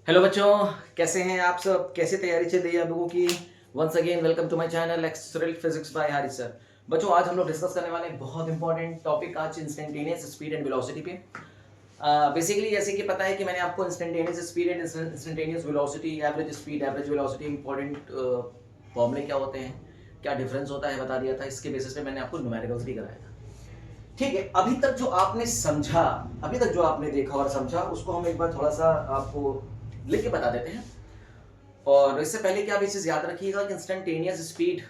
Hello बच्चों, कैसे हैं आप सब? कैसे तैयारी चल रही है आप लोगों की? Once again welcome to my channel accelerate physics by Haris sir. बच्चों, आज हम लोग डिस्कस करने वाले हैं बहुत इंपॉर्टेंट टॉपिक आज इंस्टेंटेनियस स्पीड एंड वेलोसिटी पे। बेसिकली जैसे कि पता है कि मैंने आपको instantaneous speed and instantaneous velocity, average speed, average velocity important फॉर्मूले क्या होते हैं, क्या डिफरेंस होता है बता दिया था। इसके बेसिस पे मैंने आपको न्यूमेरिकल्स भी कराया था। ठीक है, अभी तक जो आपने समझा, अभी तक जो आपने देखा और समझा, उसको हम एक बार थोड़ा सा आपको लिख के बता देते हैं। और इससे पहले कि आप ये चीज याद रखिएगा कि इंस्टेंटेनियस स्पीड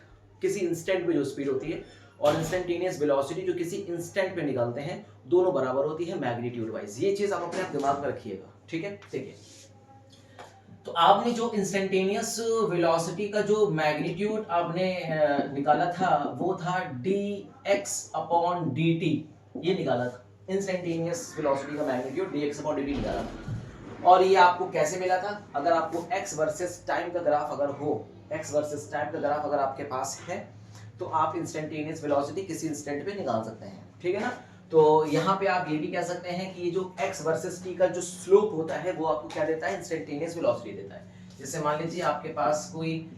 किसी इंस्टेंट पे जो स्पीड होती है और इंस्टेंटेनियस वेलोसिटी जो किसी इंस्टेंट पे निकालते हैं, दोनों बराबर होती है मैग्नीट्यूड वाइज। ये चीज आप अपने आप दिमाग में रखिएगा, ठीक है? ठीक है, तो आपने जो इंस्टेंटेनियस वेलोसिटी का जो मैग्नीट्यूड आपने निकाला था वो था dx/dt। ये निकाला था इंस्टेंटेनियस वेलोसिटी का मैग्नीट्यूड, dx/dt निकाला था। और ये आपको कैसे मिला था? अगर आपको x वर्सेस टाइम का ग्राफ अगर हो, x वर्सेस टाइम का ग्राफ अगर आपके पास है, तो आप इंस्टेंटेनियस वेलोसिटी किसी इंस्टेंट पे निकाल सकते हैं, ठीक है ना? तो यहाँ पे आप ये भी कह सकते हैं कि ये जो x वर्सेस t का जो स्लोप होता है वो आपको क्या देता है? इंस्टेंटेनियस वेलोसिटी देता है। जैसे मान लीजिए आपके पास कोई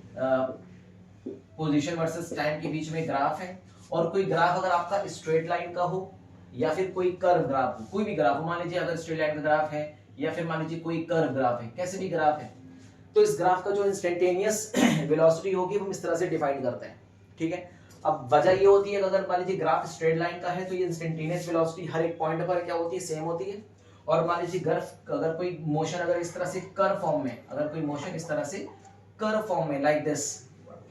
पोजीशन वर्सेस टाइम के बीच में ग्राफ है, और कोई ग्राफ अगर आपका स्ट्रेट लाइन का हो या फिर कोई कर्व ग्राफ हो, कोई भी ग्राफ हो, मान लीजिए अगर स्ट्रेट लाइन का ग्राफ है या फिर मान लीजिए कोई कर्व ग्राफ है, कैसे भी ग्राफ है, तो इस ग्राफ का जो इंस्टेंटेनियस वेलोसिटी होगी वो हम इस तरह से डिफाइन करते हैं, ठीक है? अब वजह ये होती है कि अगर मान लीजिए ग्राफ स्ट्रेट लाइन का है तो ये इंस्टेंटेनियस वेलोसिटी हर एक पॉइंट पर क्या होती है? सेम होती है। और मान लीजिए ग्राफ अगर कोई मोशन अगर इस तरह से कर्व फॉर्म में, अगर कोई मोशन इस तरह से कर्व फॉर्म में लाइक दिस,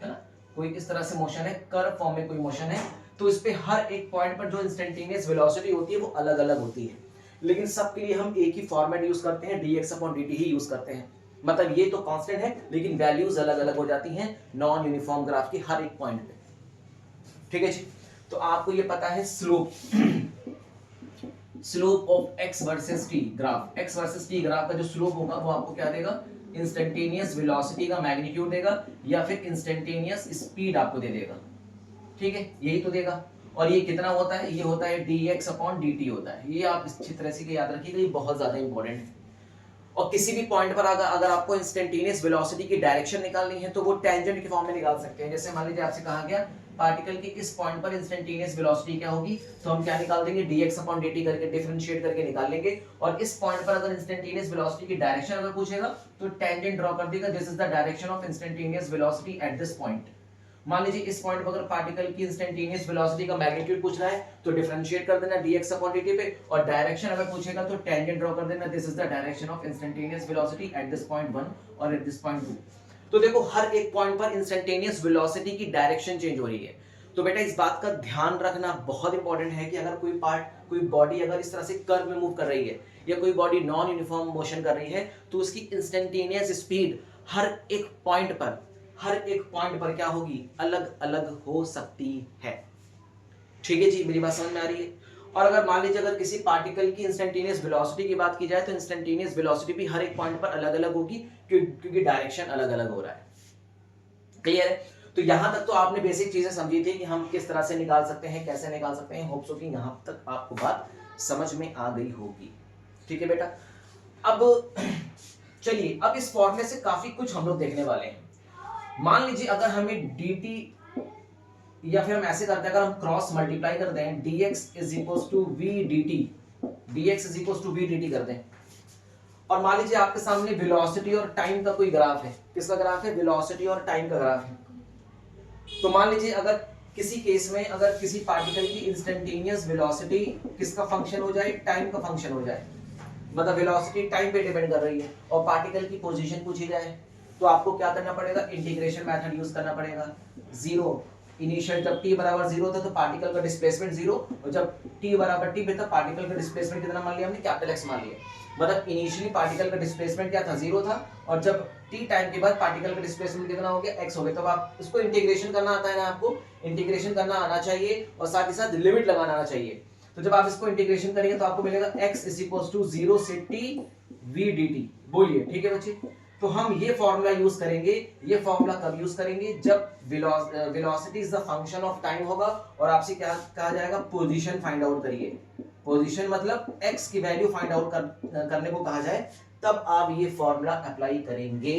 है ना, कोई इस तरह से मोशन है, कर्व फॉर्म में कोई मोशन है, तो इस पे हर एक पॉइंट पर जो इंस्टेंटेनियस वेलोसिटी होती है वो अलग अलग होती है। लेकिन सबके लिए हम एक ही फॉर्मेट यूज करते हैं, dx/dt ही यूज करते हैं। मतलब ये तो कांस्टेंट है लेकिन वैल्यूज अलग अलग हो जाती हैं नॉन यूनिफॉर्म ग्राफ की हर एक पॉइंट पे, ठीक है जी? तो आपको ये पता है slope slope of x versus t graph, x versus t graph का जो स्लोप होगा वो आपको क्या देगा? इंस्टेंटेनियस वेलोसिटी का मैग्नीट्यूड देगा या फिर इंस्टेंटेनियस स्पीड आपको दे देगा, ठीक है? यही तो देगा। और ये कितना होता है? ये होता है dx/dt होता है। ये आप अच्छी तरह से याद रखिएगा, ये बहुत ज्यादा इंपॉर्टेंट है। और किसी भी पॉइंट पर अगर आपको इंस्टेंटेनियस वेलोसिटी की डायरेक्शन निकालनी है तो वो टेंजेंट के फॉर्म में निकाल सकते हैं। जैसे मान लीजिए आपसे कहा गया पार्टिकल की इस पॉइंट पर इंस्टेंटेनियस वेलोसिटी क्या होगी, तो हम क्या निकाल देंगे? dx/dt करके डिफरेंशिएट करके निकाल लेंगे। और इस पॉइंट पर अगर इंस्टेंटेनियस वेलोसिटी की डायरेक्शन अगर पूछेगा तो टेंजेंट ड्रॉ कर देगा, this is the direction of instantaneous velocity at this point. मान लीजिए इस पॉइंट पर अगर पार्टिकल की इंस्टेंटेनियस वेलोसिटी का मैग्नीट्यूड पूछ रहा है तो डिफरेंशिएट कर देना dx/dt पे, और डायरेक्शन अगर पूछेगा तो टेंजेंट ड्रॉ कर देना, this is the direction of instantaneous velocity at this point 1 और एट दिस पॉइंट 2। तो देखो हर एक पॉइंट पर इंस्टेंटेनियस वेलोसिटी की डायरेक्शन चेंज हो रही है। तो बेटा इस बात का ध्यान रखना बहुत इंपॉर्टेंट है कि अगर कोई पार्ट, कोई बॉडी अगर इस तरह से कर्व में मूव कर रही है या कोई बॉडी नॉन यूनिफॉर्म मोशन कर रही है तो उसकी इंस्टेंटेनियस स्पीड हर एक पॉइंट पर क्या होगी? अलग अलग हो सकती है, ठीक है जी? मेरी बात समझ में आ रही है? और अगर मान लीजिए अगर किसी पार्टिकल की इंस्टेंटेनियस वेलोसिटी की बात की जाए तो इंस्टेंटेनियस वेलोसिटी भी हर एक पॉइंट पर अलग अलग होगी क्योंकि डायरेक्शन अलग अलग हो रहा है। क्लियर है? तो यहां तक तो आपने बेसिक चीजें समझी थी कि हम किस तरह से निकाल सकते हैं, कैसे निकाल सकते हैं। होप सो कि यहां तक आपको बात समझ में आ गई होगी, ठीक है बेटा? अब चलिए, अब इस फॉर्मूले से काफी कुछ हम लोग देखने वाले हैं। मान लीजिए अगर हमें dt, या फिर हम ऐसे करते हैं, अगर हम क्रॉस मल्टीप्लाई कर दें dx is equals to v dt, dx is equals to v dt कर दें, और मान लीजिए आपके सामने वेलोसिटी और टाइम का कोई ग्राफ है। किसका ग्राफ है? वेलोसिटी और टाइम का ग्राफ है। तो मान लीजिए अगर किसी केस में अगर किसी पार्टिकल की इंस्टेंटेनियस वेलोसिटी किसका फंक्शन हो जाए? टाइम का फंक्शन हो जाए, मतलब वेलोसिटी टाइम पे डिपेंड कर रही है और पार्टिकल की पोजीशन पूछी जाए, तो आपको क्या करना पड़ेगा? इंटीग्रेशन मेथड यूज करना पड़ेगा। जीरो इनिशियल, जब t बराबर 0 था तो पार्टिकल का डिस्प्लेसमेंट 0, और जब t बराबर t पे था पार्टिकल का डिस्प्लेसमेंट कितना मान लिया हमने? कैपिटल X मान लिया। मतलब इनिशियली पार्टिकल का डिस्प्लेसमेंट क्या था? 0 था, और जब t टाइम के बाद पार्टिकल का डिस्प्लेसमेंट कितना हो गया? x हो गया। तो आप इसको इंटीग्रेशन करना आता है ना? आपको इंटीग्रेशन करना आना चाहिए और साथ ही साथ लिमिट लगाना आना चाहिए। तो जब आप इसको इंटीग्रेशन करेंगे तो आपको मिलेगा x इज इक्वल्स टू 0 से t v dt। बोलिए, ठीक है बच्चे? तो हम ये फॉर्मूला यूज करेंगे। ये फॉर्मूला कब यूज करेंगे? जब velocity is the function of time होगा और आपसे क्या कहा जाएगा? पोजीशन फाइंड आउट करिए। पोजीशन मतलब x की वैल्यू फाइंड आउट करने को कहा जाए, तब आप ये फॉर्मूला अप्लाई करेंगे।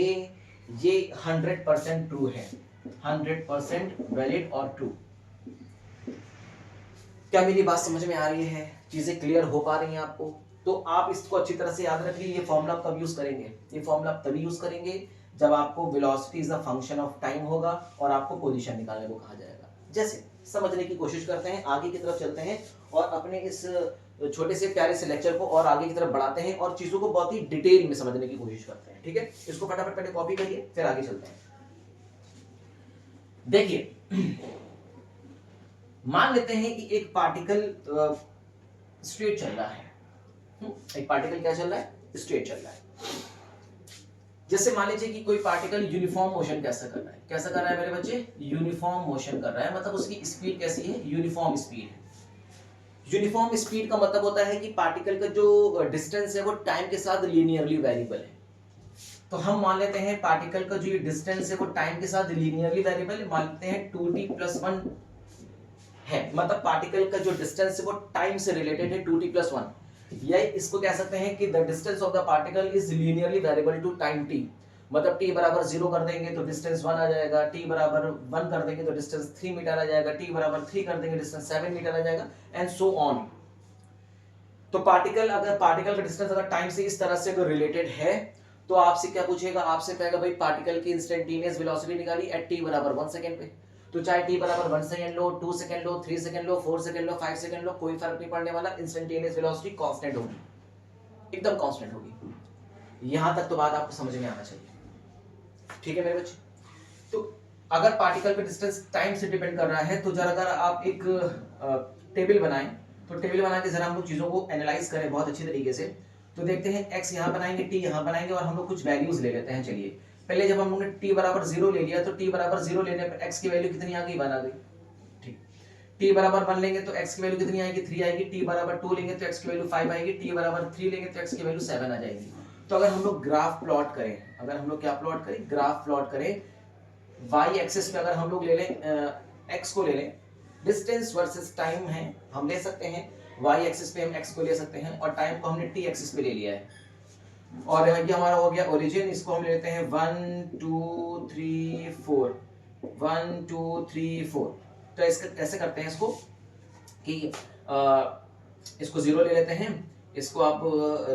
ये 100% ट्रू है, 100% वैलिड और ट्रू। क्या मेरी बात समझ में आ रही है? चीजें क्लियर हो पा रही हैं आपको? तो आप इसको अच्छी तरह से याद रखिए। ये फॉर्मूला आप कब यूज करेंगे? ये फॉर्मूला आप तभी यूज करेंगे जब आपको velocity is a function of time होगा और आपको पोजीशन निकालने को कहा जाएगा। जैसे समझने की कोशिश करते हैं, आगे की तरफ चलते हैं और अपने इस छोटे से प्यारे से लेक्चर को और आगे की तरफ बढ़ाते हैं और चीजों को बहुत ही डिटेल में समझने की कोशिश करते हैं। ठीक है, इसको फटाफट पहले कॉपी करिए, फिर आगे चलते हैं। देखिए, मान लेते हैं कि एक पार्टिकल स्ट्रेट चल रहा है। एक पार्टिकल क्या चल रहा है? स्ट्रेट चल रहा है। जैसे मान लीजिए कि कोई पार्टिकल यूनिफॉर्म मोशन कैसा कर रहा है? कैसा कर रहा है मेरे बच्चे? यूनिफॉर्म मोशन कर रहा है। मतलब उसकी स्पीड कैसी है? यूनिफॉर्म स्पीड है। यूनिफॉर्म स्पीड का मतलब होता है कि पार्टिकल का जो डिस्टेंस है वो टाइम के साथ लीनियरली वेरिएबल है। तो हम मान लेते हैं पार्टिकल का जो डिस्टेंस है वो टाइम के साथ लीनियरली वेरिएबल है। मान लेते हैं 2t+1 है। मतलब पार्टिकल का जो डिस्टेंस है वो टाइम से रिलेटेड है, 2t+1। या इसको कह सकते हैं कि the distance of the particle is linearly variable to time t। मतलब t बराबर 0 कर देंगे तो डिस्टेंस 1 आ जाएगा, t बराबर 1 कर देंगे तो डिस्टेंस 3 मीटर आ जाएगा, t बराबर 3 कर देंगे डिस्टेंस 7 मीटर आ जाएगा, एंड सो ऑन। तो पार्टिकल का डिस्टेंस अगर टाइम से इस तरह से अगर रिलेटेड है तो आपसे क्या पूछेगा? आपसे कहेगा भाई पार्टिकल की इंस्टेंटेनियस वेलोसिटी निकाली एट t बराबर 1 सेकंड पे। तो चाहे t बराबर 1 सेकंड लो, 2 सेकंड लो, 3 सेकंड लो, 4 सेकंड लो, 5 सेकंड लो, कोई फर्क नहीं पड़ने वाला। इंस्टेंटेनियस वेलोसिटी कांस्टेंट होगी, एकदम कांस्टेंट होगी। यहां तक तो बात आपको समझ में आना चाहिए। ठीक है मेरे बच्चे? तो अगर पार्टिकल पे डिस्टेंस टाइम से डिपेंड कर रहा है तो जरा अगर आप एक टेबल बनाएं, तो टेबल बना के जरा हम लोग चीजों को एनालाइज करें बहुत अच्छी तरीके से। तो देखते हैं x यहां बनाएंगे, t यहां बनाएंगे और हम लोग कुछ वैल्यूज ले लेते हैं। चलिए, पहले जब हम लोगों ने t बराबर 0 ले लिया तो t बराबर 0 लेने पर x की वैल्यू कितनी आ गई? 1 आ गई। ठीक, t बराबर 1 लेंगे तो x की वैल्यू कितनी आएगी? 3 आएगी। t बराबर 2 लेंगे तो x की वैल्यू 5 आएगी। t बराबर 3 लेंगे तो x की वैल्यू 7 आ जाएगी। तो अगर हम लोग ग्राफ प्लॉट करें, अगर हम लोग क्या प्लॉट करें? ग्राफ प्लॉट करें। y एक्सिस पे अगर हम लोग ले लें x को ले लें, डिस्टेंस वर्सेस टाइम है, हम ले सकते हैं। y एक्सिस पे हम x को ले सकते हैं और टाइम को हमने t एक्सिस पे ले लिया है। और ये हमारा हो गया ओरिजिन। इसको हम लेते हैं 1 2 3 4, 1 2 3 4। तो ऐसे करते हैं इसको कि इसको 0 ले लेते हैं, इसको आप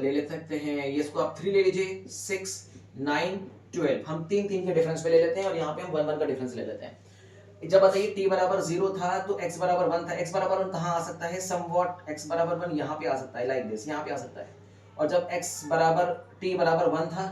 ले ले सकते हैं, ये इसको आप 3 ले लीजिए, 6 9 12। हम 3 3 के डिफरेंस पे ले लेते हैं और यहाँ पे हम 1 1 का डिफरेंस ले लेते हैं। जब बताइए t बराबर 0 था तो x बराबर 1 था। x बराबर 1 कहाँ आ सकता है? समवॉट x बराबर 1 यहाँ पे आ सकता है, लाइक दिस, यहाँ पे आ सकता है। और जब t बराबर 1 था,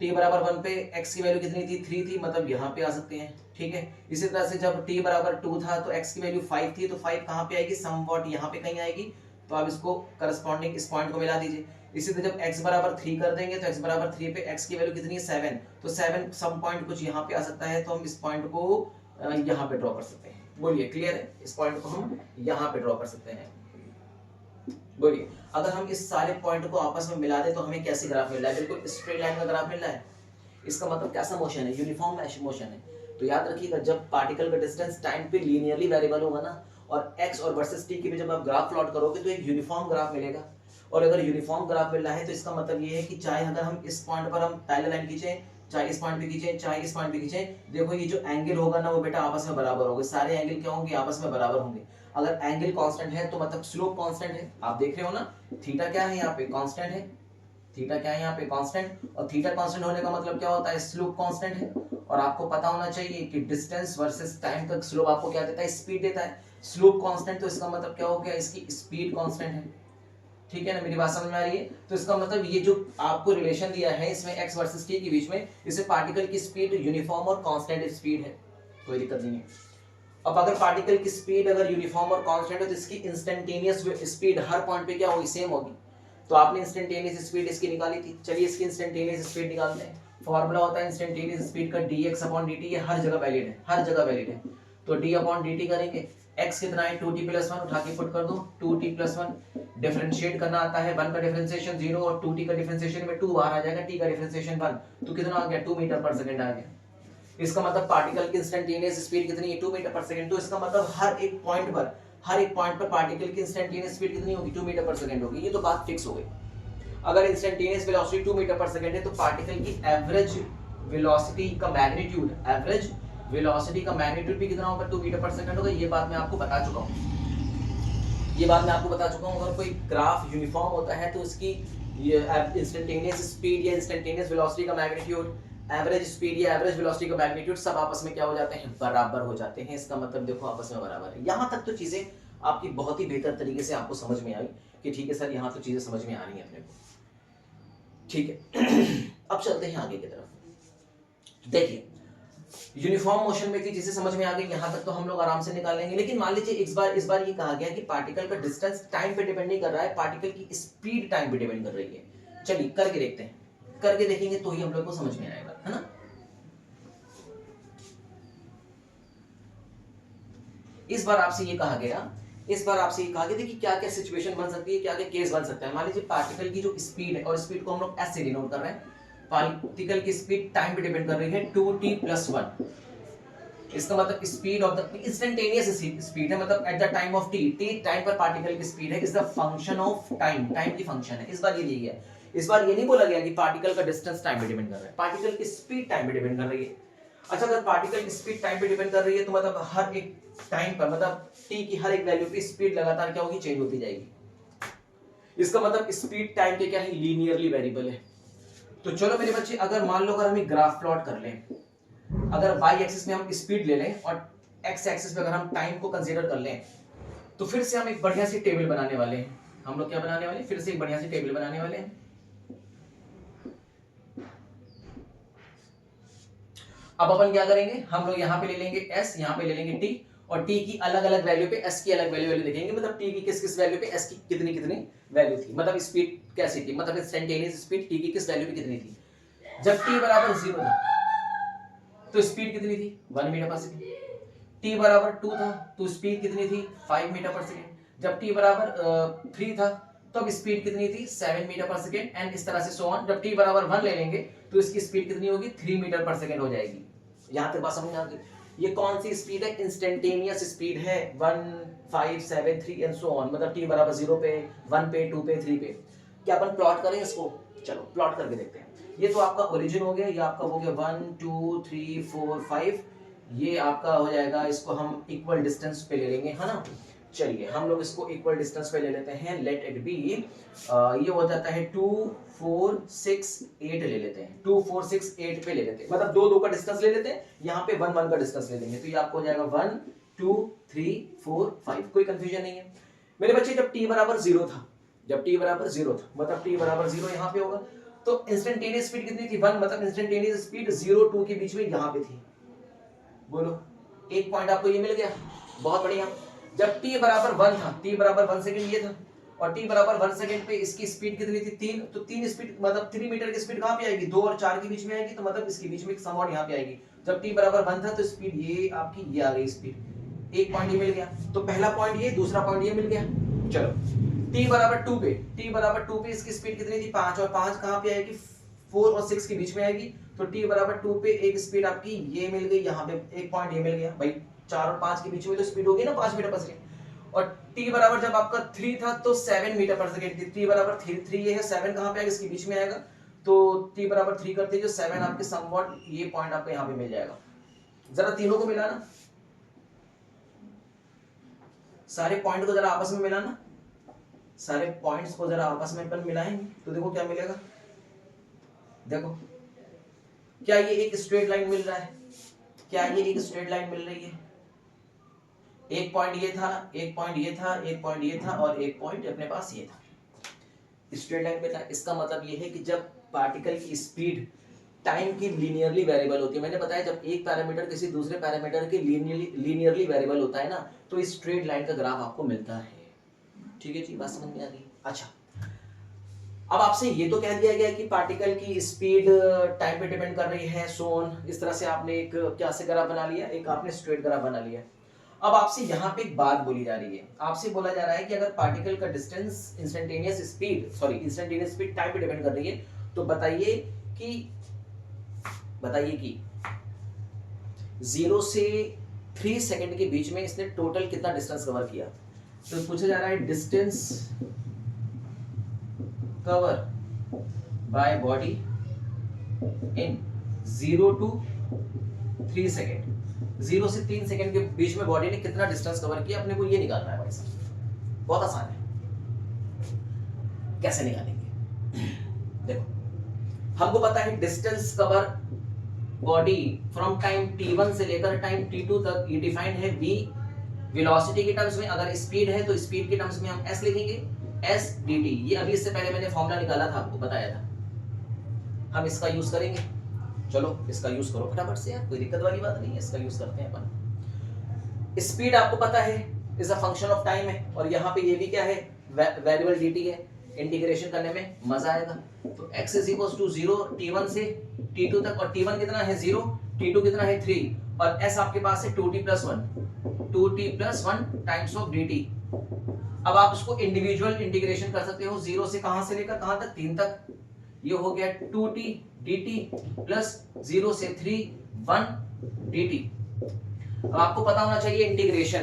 t बराबर 1 पे x की वैल्यू कितनी थी? 3 थी, मतलब यहाँ पे आ सकते हैं। ठीक है, इसी तरह से जब t बराबर 2 था तो x की वैल्यू 5 थी, तो 5 कहाँ पे आएगी? समवॉट यहाँ पे कहीं आएगी। तो आप इसको करस्पॉन्डिंग इस पॉइंट को मिला दीजिए। इसी तरह जब x बराबर 3 कर देंगे तो x बराबर 3 पे x की वैल्यू कितनी है? 7। तो 7 सम पॉइंट कुछ यहाँ पे आ सकता है, तो हम इस पॉइंट को यहाँ पे ड्रॉ कर सकते हैं। बोलिए, क्लियर है? इस पॉइंट को हम यहाँ पे ड्रॉ कर सकते हैं। बोलिए, अगर हम इस सारे पॉइंट को आपस में मिला दें तो हमें कैसे ग्राफ मिल रहा है? बिल्कुल स्ट्रेट लाइन का ग्राफ मिल रहा है। इसका मतलब कैसा मोशन है? यूनिफॉर्म मोशन है। तो याद रखिएगा, जब पार्टिकल का डिस्टेंस टाइम पे लीनियरली वेरिएबल होगा ना, और x और वर्सेस t के बीच जब आप ग्राफ प्लॉट करोगे तो एक यूनिफॉर्म ग्राफ मिलेगा। और अगर यूनिफॉर्म ग्राफ मिल रहा है तो इसका मतलब ये है कि चाहे अगर हम इस पॉइंट पर हम पैरेलल लाइन खींचें, चाहे इस पॉइंट पे खींचें, चाहे इस पॉइंट पे खींचें, देखो ये जो एंगल होगा ना वो बेटा आपस में बराबर होंगे। सारे एंगल क्या होंगे? आपस में बराबर होंगे। अगर एंगल कांस्टेंट है तो मतलब स्लोप कांस्टेंट है। आप देख रहे हो ना, थीटा क्या है यहाँ पे? कांस्टेंट है। थीटा क्या है यहाँ पे? कांस्टेंट। और थीटा कांस्टेंट होने का मतलब क्या होता है? स्लोप कांस्टेंट है। और आपको पता होना चाहिए कि डिस्टेंस वर्सेस टाइम का स्लोप आपको क्या देता है? स्पीड देता है। स्लोप कांस्टेंट, तो इसका मतलब क्या हो गया? इसकी स्पीड कांस्टेंट है। ठीक है ना, मेरी बात समझ में आ रही है? तो इसका मतलब ये जो आपको रिलेशन दिया है इसमें x वर्सेस t के बीच में, इससे पार्टिकल की स्पीड यूनिफॉर्म और कांस्टेंट स्पीड है, कोई दिक्कत नहीं है। अब अगर पार्टिकल की स्पीड अगर यूनिफॉर्म और कांस्टेंट है तो इसकी इंस्टेंटेनियस स्पीड हर पॉइंट पे क्या होगी? सेम होगी। तो आपने इंस्टेंटेनियस स्पीड इसकी निकाली थी, चलिए इसकी इंस्टेंटेनियस स्पीड निकालते हैं। फॉर्मूला होता है इंस्टेंटेनियस स्पीड का dx/dt, ये हर जगह वैलिड है, हर जगह वैलिड है। तो d/dt करेंगे, x कितना है? 2t+1, उठा के पुट कर दो, 2t+1। डिफरेंशिएट करना आता है, 1 का डिफरेंशिएशन 0 और 2t का डिफरेंशिएशन में 2 बाहर आ जाएगा, t का डिफरेंशिएशन 1, तो कितना आ गया? 2 मीटर पर सेकंड आ गया। इसका मतलब पार्टिकल की इंस्टेंटेनियस स्पीड कितनी है? 2 मीटर पर सेकंड। तो इसका मतलब हर एक पॉइंट पर पार्टिकल की इंस्टेंटेनियस स्पीड कितनी होगी? 2 मीटर पर सेकंड होगी। ये तो बात फिक्स हो गई। अगर इंस्टेंटेनियस वेलोसिटी 2 मीटर पर सेकंड है तो पार्टिकल की एवरेज वेलोसिटी का मैग्नीट्यूड, एवरेज वेलोसिटी का मैग्नीट्यूड भी कितना होगा, 2 मीटर पर सेकंड होगा। ये बात मैं आपको बता चुका हूँ, ये बात मैं आपको बता चुका हूँ। अगर कोई ग्राफ यूनिफॉर्म होता है तो इसकी ये इंस्टेंटेनियस स्पीड या इंस्टेंटेनियस वेलोसिटी का मैग्नीट्यूड, एवरेज स्पीड या एवरेज वेलोसिटी का मैग्नीट्यूड सब आपस में क्या हो जाते हैं, बराबर हो जाते हैं। इसका मतलब देखो आपस में बराबर है। यहाँ तक तो चीजें आपकी बहुत ही बेहतर तरीके से आपको समझ में आई कि ठीक है सर, यहाँ तो चीजें समझ में आ रही है अपने को, ठीक है। अब चलते हैं आगे की तरफ। देखिए यूनिफॉर्म मोशन में थी, जिसे समझ में आ गई, यहाँ तक तो हम लोग आराम से निकाल लेंगे। लेकिन मान लीजिए इस बार ये कहा गया कि पार्टिकल का डिस्टेंस टाइम पे डिपेंड नहीं कर रहा है, पार्टिकल की स्पीड टाइम पे डिपेंड कर रही है। चलिए करके देखते हैं, करके देखेंगे तो ही हम लोग को समझ में आएगा, है ना। इस बार आपसे ये कहा गया, देखिए क्या क्या सिचुएशन बन सकती है, क्या क्या केस बन सकता है। मान लीजिए पार्टिकल की जो स्पीड है, और स्पीड को हम लोग एस से डिनोट कर रहे हैं, पार्टिकल की स्पीड टाइम पे डिपेंड कर रही है 2t+1। इसका मतलब speed of the instantaneous speed है, मतलब eight the time of t time पर पार्टिकल की स्पीड है, is the function of time की फंक्शन है। इस बार ये दी है, इस बार ये नहीं बोला गया कि पार्टिकल का डिस्टेंस टाइम पे डिपेंड कर रहा है, पार्टिकल की स्पीड टाइम पे डिपेंड कर रही है। अच्छा, अगर पार्टिकल की स्पीड टाइम पे डिपेंड कर रही है तो मतलब हर एक टाइम पर, मतलब t की हर एक वैल्यू पे स्पीड लगातार क्या होगी, चेंज होती जाएगी। इसका मतलब स्पीड टाइम के क्या है, लीनियरली वेरिएबल है। तो चलो मेरे बच्चे, अगर मान लो अगर हम एक ग्राफ प्लॉट कर लें, अगर y एक्सिस में हम स्पीड ले लें और x एक्सिस पे अगर हम टाइम को कंसीडर कर लें, तो फिर से हम एक बढ़िया सी टेबल बनाने वाले हैं। हम लोग क्या बनाने वाले हैं, फिर से एक बढ़िया सी टेबल बनाने वाले हैं। अब अपन क्या करेंगे, हम लोग यहाँ पे ले लेंगे s, यहाँ पे ले लेंगे t, और t की अलग अलग वैल्यू पे s की अलग वैल्यू देखेंगे, मतलब t की किस किस वैल्यू पे s की कितनी कितनी वैल्यू थी, मतलब स्पीड कैसी थी, मतलब इंस्टेंटेनियस स्पीड t की किस वैल्यू पे कितनी थी। जब t बराबर 0 था तो स्पीड कितनी थी, 1 मीटर पर सेकेंड। t बराबर 2 था तो स्पीड कितनी थी, 5 मीटर पर सेकेंड। जब t बराबर 3 था तो अब स्पीड कितनी थी, 7 मीटर पर सेकेंड, एंड इस तरह से सो ऑन। जब t बराबर 1 ले लेंगे तो इसकी स्पीड कितनी होगी, 3 मीटर पर सेकेंड हो जाएगी। यहाँ तक बात समझ में आ गई। ये कौन सी स्पीड है, इंस्टेंटेनियस स्पीड है, 1 5 7 3 एंड सो ऑन, मतलब t बराबर 0 पे, 1 पे, 2 पे, 3 पे। क्या अपन प्लॉट करें इसको, चलो प्लॉट करके देखते हैं। ये तो आपका ओरिजिन हो गया, ये आपका हो गया 1 2 3 4 5, ये आपका हो जाएगा, इसको हम इक्वल डिस्टेंस पे ले लेंगे, है ना। चलिए हम लोग इसको इक्वल डिस्टेंस पे ले लेते हैं, लेट इट बी, ये हो जाता है 2 4 6 8 ले लेते हैं, 2 4 6 8 पे ले लेते हैं, मतलब 2 2 का डिस्टेंस ले लेते हैं, यहाँ पे 1 1 का डिस्टेंस ले लेंगे, तो ये आपको हो जाएगा 1 2 3 4 5। कोई कंफ्यूजन नहीं है मेरे बच्चे। जब t बराबर 0 था, जब t बराबर 0 था, मतलब t बराबर 0 यहाँ पे होगा, तो इंस्टेंटेनियस स्पीड कितनी थी, 1, मतलब इंस्टेंटेनियस स्पीड 0 2 के बीच में यहाँ पे थी। बोलो, एक पॉइंट आपको ये मिल गया, बहुत बढ़िया। जब t बराबर 1 था, t बराबर 1 सेकंड ये था, और t बराबर 1 सेकंड पे इसकी स्पीड कितनी थी, 3, तो 3 स्पीड मतलब 3 मीटर की स्पीड कहाँ पे आएगी, 2 और 4 के बीच में आएगी, तो मतलब इसके बीच में एक समवॉट यहाँ पे आएगी। जब t बराबर 1 था तो स्पीड ये आपकी ये आ गई स्पीड, एक पॉइंट ये मिल गया। तो पहला पॉइंट ये, दूसरा पॉइंट ये मिल गया। चलो t बराबर 2 पे, t बराबर 2 पे इसकी स्पीड कितनी थी, 5, और 5 कहाँ पे आएगी, 4 और 6 के बीच में आएगी। तो t बराबर 2 पे एक स्पीड आपकी ये मिल गई, यहाँ पे एक पॉइंट ये मिल गया भाई, 4 और 5 के बीच में तो स्पीड होगी ना 5 मीटर पर सेकंड। और t बराबर जब आपका 3 था तो 7 मीटर पर सेकंड थी, t बराबर 3 ये है, 7 कहाँ पे आएगा, इसके बीच में आएगा, तो t बराबर 3 करते जो 7 आपके समवॉट ये पॉइंट आपको यहाँ पे मिल जाएगा। जरा तीनों को मिलाना, सारे पॉइंट को जरा आपस में मिलाना, सारे पॉइंट्स को जरा आपस में अपन मिलाएंगे तो देखो क्या मिलेगा। देखो क्या ये एक स्ट्रेट लाइन मिल रहा है, क्या ये एक स्ट्रेट लाइन मिल रही है, एक पॉइंट ये था, एक पॉइंट ये था, एक पॉइंट ये था, और एक पॉइंट अपने पास ये था, स्ट्रेट लाइन मिल रहा है। इसका मतलब ये है कि जब पार्टिकल की स्पीड टाइम की लीनियरली वेरिएबल होती है, मैंने बताया जब एक पैरामीटर किसी दूसरे पैरामीटर के लीनियरली वेरिएबल होता है ना, तो स्ट्रेट लाइन का ग्राफ आपको मिलता है। ठीक है जी, बात समझ में आ गई। अच्छा, अब आपसे ये तो कह दिया गया कि पार्टिकल की स्पीड टाइम पे डिपेंड कर रही है, सो ऑन। इस तरह से आपने एक क्या से ग्राफ बना लिया, एक आपने स्ट्रेट ग्राफ बना लिया। अब आपसे यहाँ पे एक बात बोली जा रही है, आपसे बोला जा रहा है कि अगर पार्टिकल का डिस्टेंस इंस्टेंटेनियस स्पीड टाइम पे डिपेंड कर रही है, तो बताइए कि 0 से 3 सेकंड के बीच में इसने टोटल कितना डिस्टेंस कवर किया। तो पूछा जा रहा है distance cover by body in 0 to 3 second. 0 से 3 सेकेंड के बीच में बॉडी ने कितना डिस्टेंस कवर किया, अपने को ये निकालना है भाई साहब। बहुत आसान है, कैसे निकालेंगे? देखो हमको पता है distance cover body from time t1 से लेकर टाइम t2 तक, ये डिफाइंड है v वेलोसिटी के टर्म्स में। अगर स्पीड है तो स्पीड के टर्म्स में हम s लिखेंगे, s dt। ये अभी इससे पहले मैंने फॉर्मूला निकाला था, आपको बताया था, हम इसका यूज करेंगे। चलो इसका यूज करो फटाफट से यार, कोई दिक्कत वाली बात नहीं है, इसका यूज करते हैं अपन। स्पीड आपको पता है is a function of time है, और यहाँ पे ये भी क्या है, वेरिएबल dt है। इंटीग्रेशन करने में मजा आएगा। तो x is equal to 0 t1 से t2 तक, और t1 कितना है 0, t2 कितना है 3, और s आपके पास है 2t plus 1 times of dt। अब आप उसको इंडिविजुअल इंटीग्रेशन कर सकते हो, 0 से कहां से लेकर कहां तक, 3 तक। ये हो गया 2t dt प्लस 0 से 3 1 dt। अब आपको पता होना चाहिए इंटीग्रेशन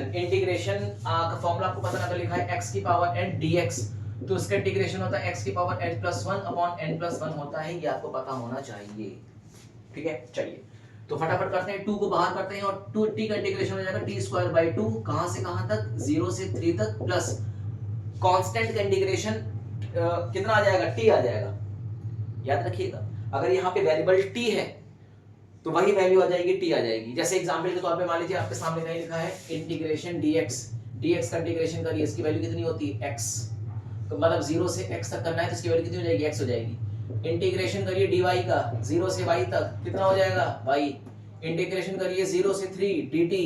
का फॉर्मूला आपको पता ना, तो लिखा है x की पावर n dx, तो इसका इंटीग्रेशन होता है x की power n plus 1 upon n plus 1 होता है, ये आपको पता होना चाहिए। ठीक है, चलिए तो फटाफट करते हैं, 2 को बाहर करते हैं और 2t का इंटीग्रेशन हो जाएगा t स्क्वायर बाय 2, कहां से कहां तक, 0 से 3 तक, प्लस कांस्टेंट का इंटीग्रेशन कितना आ जाएगा, t आ जाएगा। याद रखिएगा, अगर यहाँ पे वेरिएबल t है तो वही वैल्यू आ जाएगी, t आ जाएगी। जैसे एग्जांपल के तौर पे मान लीजिए आपके सामने कहीं लिखा है इंटीग्रेशन dx का इंटीग्रेशन करिए, इसकी वैल्यू कितनी होती है, x। तो मतलब 0 से x तक करना है तो इसकी वैल्यू कितनी हो जाएगी, x हो जाएगी। इंटीग्रेशन करिए dy का 0 से y तक, कितना हो जाएगा, y। इंटीग्रेशन करिए 0 से 3 dt,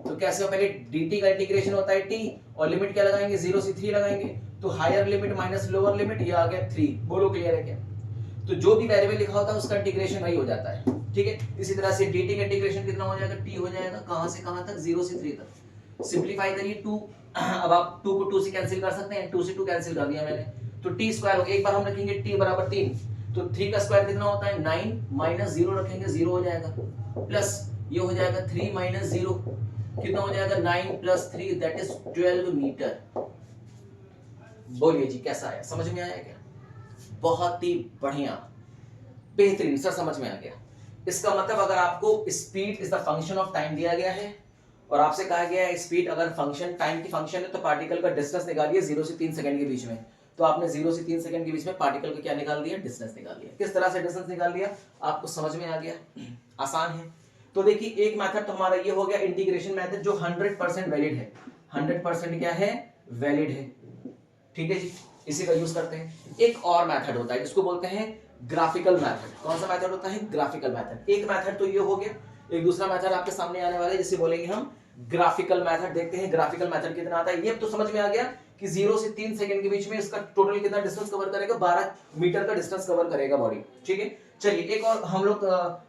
तो कैसे हो, पहले dt का इंटीग्रेशन होता है t, और लिमिट क्या लगाएंगे, 0 से 3 लगाएंगे, तो higher limit minus lower limit, ये आ गया 3। बोलो क्लियर है क्या? तो जो भी वेरिएबल लिखा होता है उसका इंटीग्रेशन वही हो जाता है। ठीक है, इसी तरह से dt का इंटीग्रेशन कितना हो जाएगा, t हो जाएगा, कहां से कहां तक, 0 से 3 तक। सिंपलीफाई करिए 2, अब आप 2 को 2 से कैंसिल कर सकते हैं, 2 से 2 कैंसिल कर दिया मैंने, तो t स्क्वायर हो गया। एक बार हम रखेंगे t बराबर 3, तो 3 का स्क्वायर कितना होता है 9, माइनस 0 रखेंगे 0 हो जाएगा, प्लस ये हो जाएगा 3 माइनस 0 कितना हो जाएगा, 9 प्लस 3 दैट इज 12 मीटर। बोलिए जी कैसा आया, समझ में आया क्या? बहुत ही बढ़िया, बेहतरीन सर, समझ में आ गया। इसका मतलब अगर आपको speed is the function of time दिया गया है और आपसे कहा गया है स्पीड अगर फंक्शन टाइम की फंक्शन है तो पार्टिकल का डिस्टेंस निकालिए 0 से 3 सेकंड के बीच में, तो आपने 0 से 3 सेकंड के बीच में पार्टिकल का क्या निकाल दिया, डिस्टेंस निकाल दिया। किस तरह से डिस्टेंस निकाल दिया आपको समझ में आ गया, आसान है। तो देखिए एक मेथड तो हमारा ये हो गया इंटीग्रेशन मेथड, जो 100% वैलिड है, 100% क्या है, वैलिड है। ठीक है जी, इसी का यूज करते हैं। एक और मेथड होता है जिसको बोलते हैं ग्राफिकल मेथड। कौन सा मेथड होता है, ग्राफिकल मेथड। एक मेथड तो ये हो गया, एक दूसरा मेथड आपके सामने आने वाला है जिसे बोलेंगे हम ग्राफिकल मेथड। देखते हैं ग्राफिकल मेथड कितना आता है। ये तो समझ में आ गया कि 0 से 3 सेकंड के बीच में इसका टोटल कितना डिस्टेंस कवर करेगा, 12 मीटर का डिस्टेंस कवर करेगा बॉडी। ठीक है, चलिए एक और हम लोग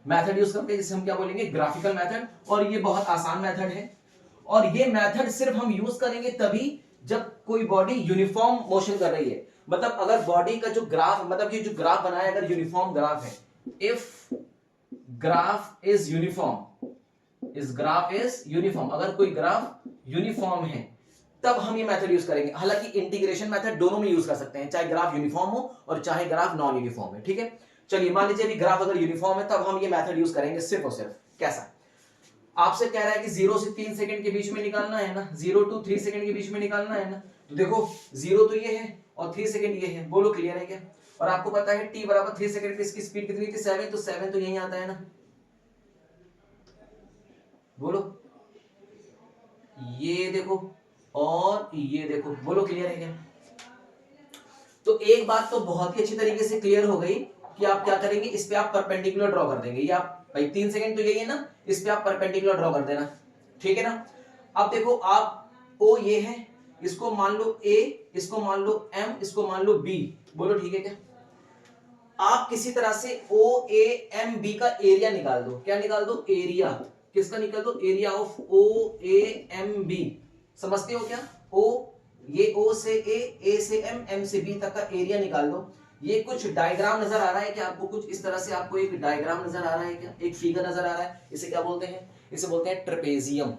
मेथड यूज करते हैं जिसे हम क्या बोलेंगे, ग्राफिकल मेथड। और ये बहुत आसान मेथड है, और ये मेथड सिर्फ हम यूज करेंगे तभी जब कोई बॉडी यूनिफॉर्म मोशन कर रही है। मतलब अगर बॉडी का जो ग्राफ, मतलब ये जो ग्राफ बनाया अगर यूनिफॉर्म ग्राफ है, इफ ग्राफ इज यूनिफॉर्म, इस ग्राफ इज यूनिफॉर्म, अगर कोई ग्राफ यूनिफॉर्म है तब हम ये मेथड यूज करेंगे। हालांकि इंटीग्रेशन मेथड दोनों में यूज कर सकते हैं, चाहे ग्राफ यूनिफॉर्म हो और चाहे ग्राफ नॉन यूनिफॉर्म है। ठीक है, चलिए मान लीजिए अभी ग्राफ अगर यूनिफॉर्म है तब हम ये मेथड यूज करेंगे सिर्फ और सिर्फ। कैसा, आपसे कह रहा है कि 0 से 3 सेकंड के बीच में निकालना है ना, 0 to 3 सेकंड के बीच में निकालना है ना, तो देखो 0 तो ये है और 3 सेकंड ये है। बोलो क्लियर है क्या? और आपको पता है t बराबर 3 सेकंड पे इसकी स्पीड कितनी थी, 7, तो 7 तो यही आता है ना। बोलो, ये देखो और ये देखो, बोलो क्लियर है क्या? तो एक बात तो बहुत ही अच्छी तरीके से क्लियर हो गई कि आप क्या करेंगे, इस पे आप परपेंडिकुलर ड्रॉ कर देंगे। ये आप भाई 3 सेकंड तो यही है ना, इस पे आप परपेंडिकुलर ड्रॉ कर देना। ठीक है ना, अब देखो आप O ये है, इसको मान लो A, इसको मान लो M, इसको मान लो B। बोलो ठीक है क्या? आप किसी तरह से OAMB का एरिया निकाल दो। क्या निकाल दो, एरिया। किसका निकाल दो, एरिया ऑफ OAMB। समझते हो क्या? O, ये O से A से M, M से B तक का एरिया निकाल दो। ये कुछ डायग्राम नजर आ रहा है क्या आपको? कुछ इस तरह से आपको एक डायग्राम नजर आ रहा है क्या, एक फिगर नजर आ रहा है? इसे क्या बोलते हैं, इसे बोलते हैं ट्रेपेजियम।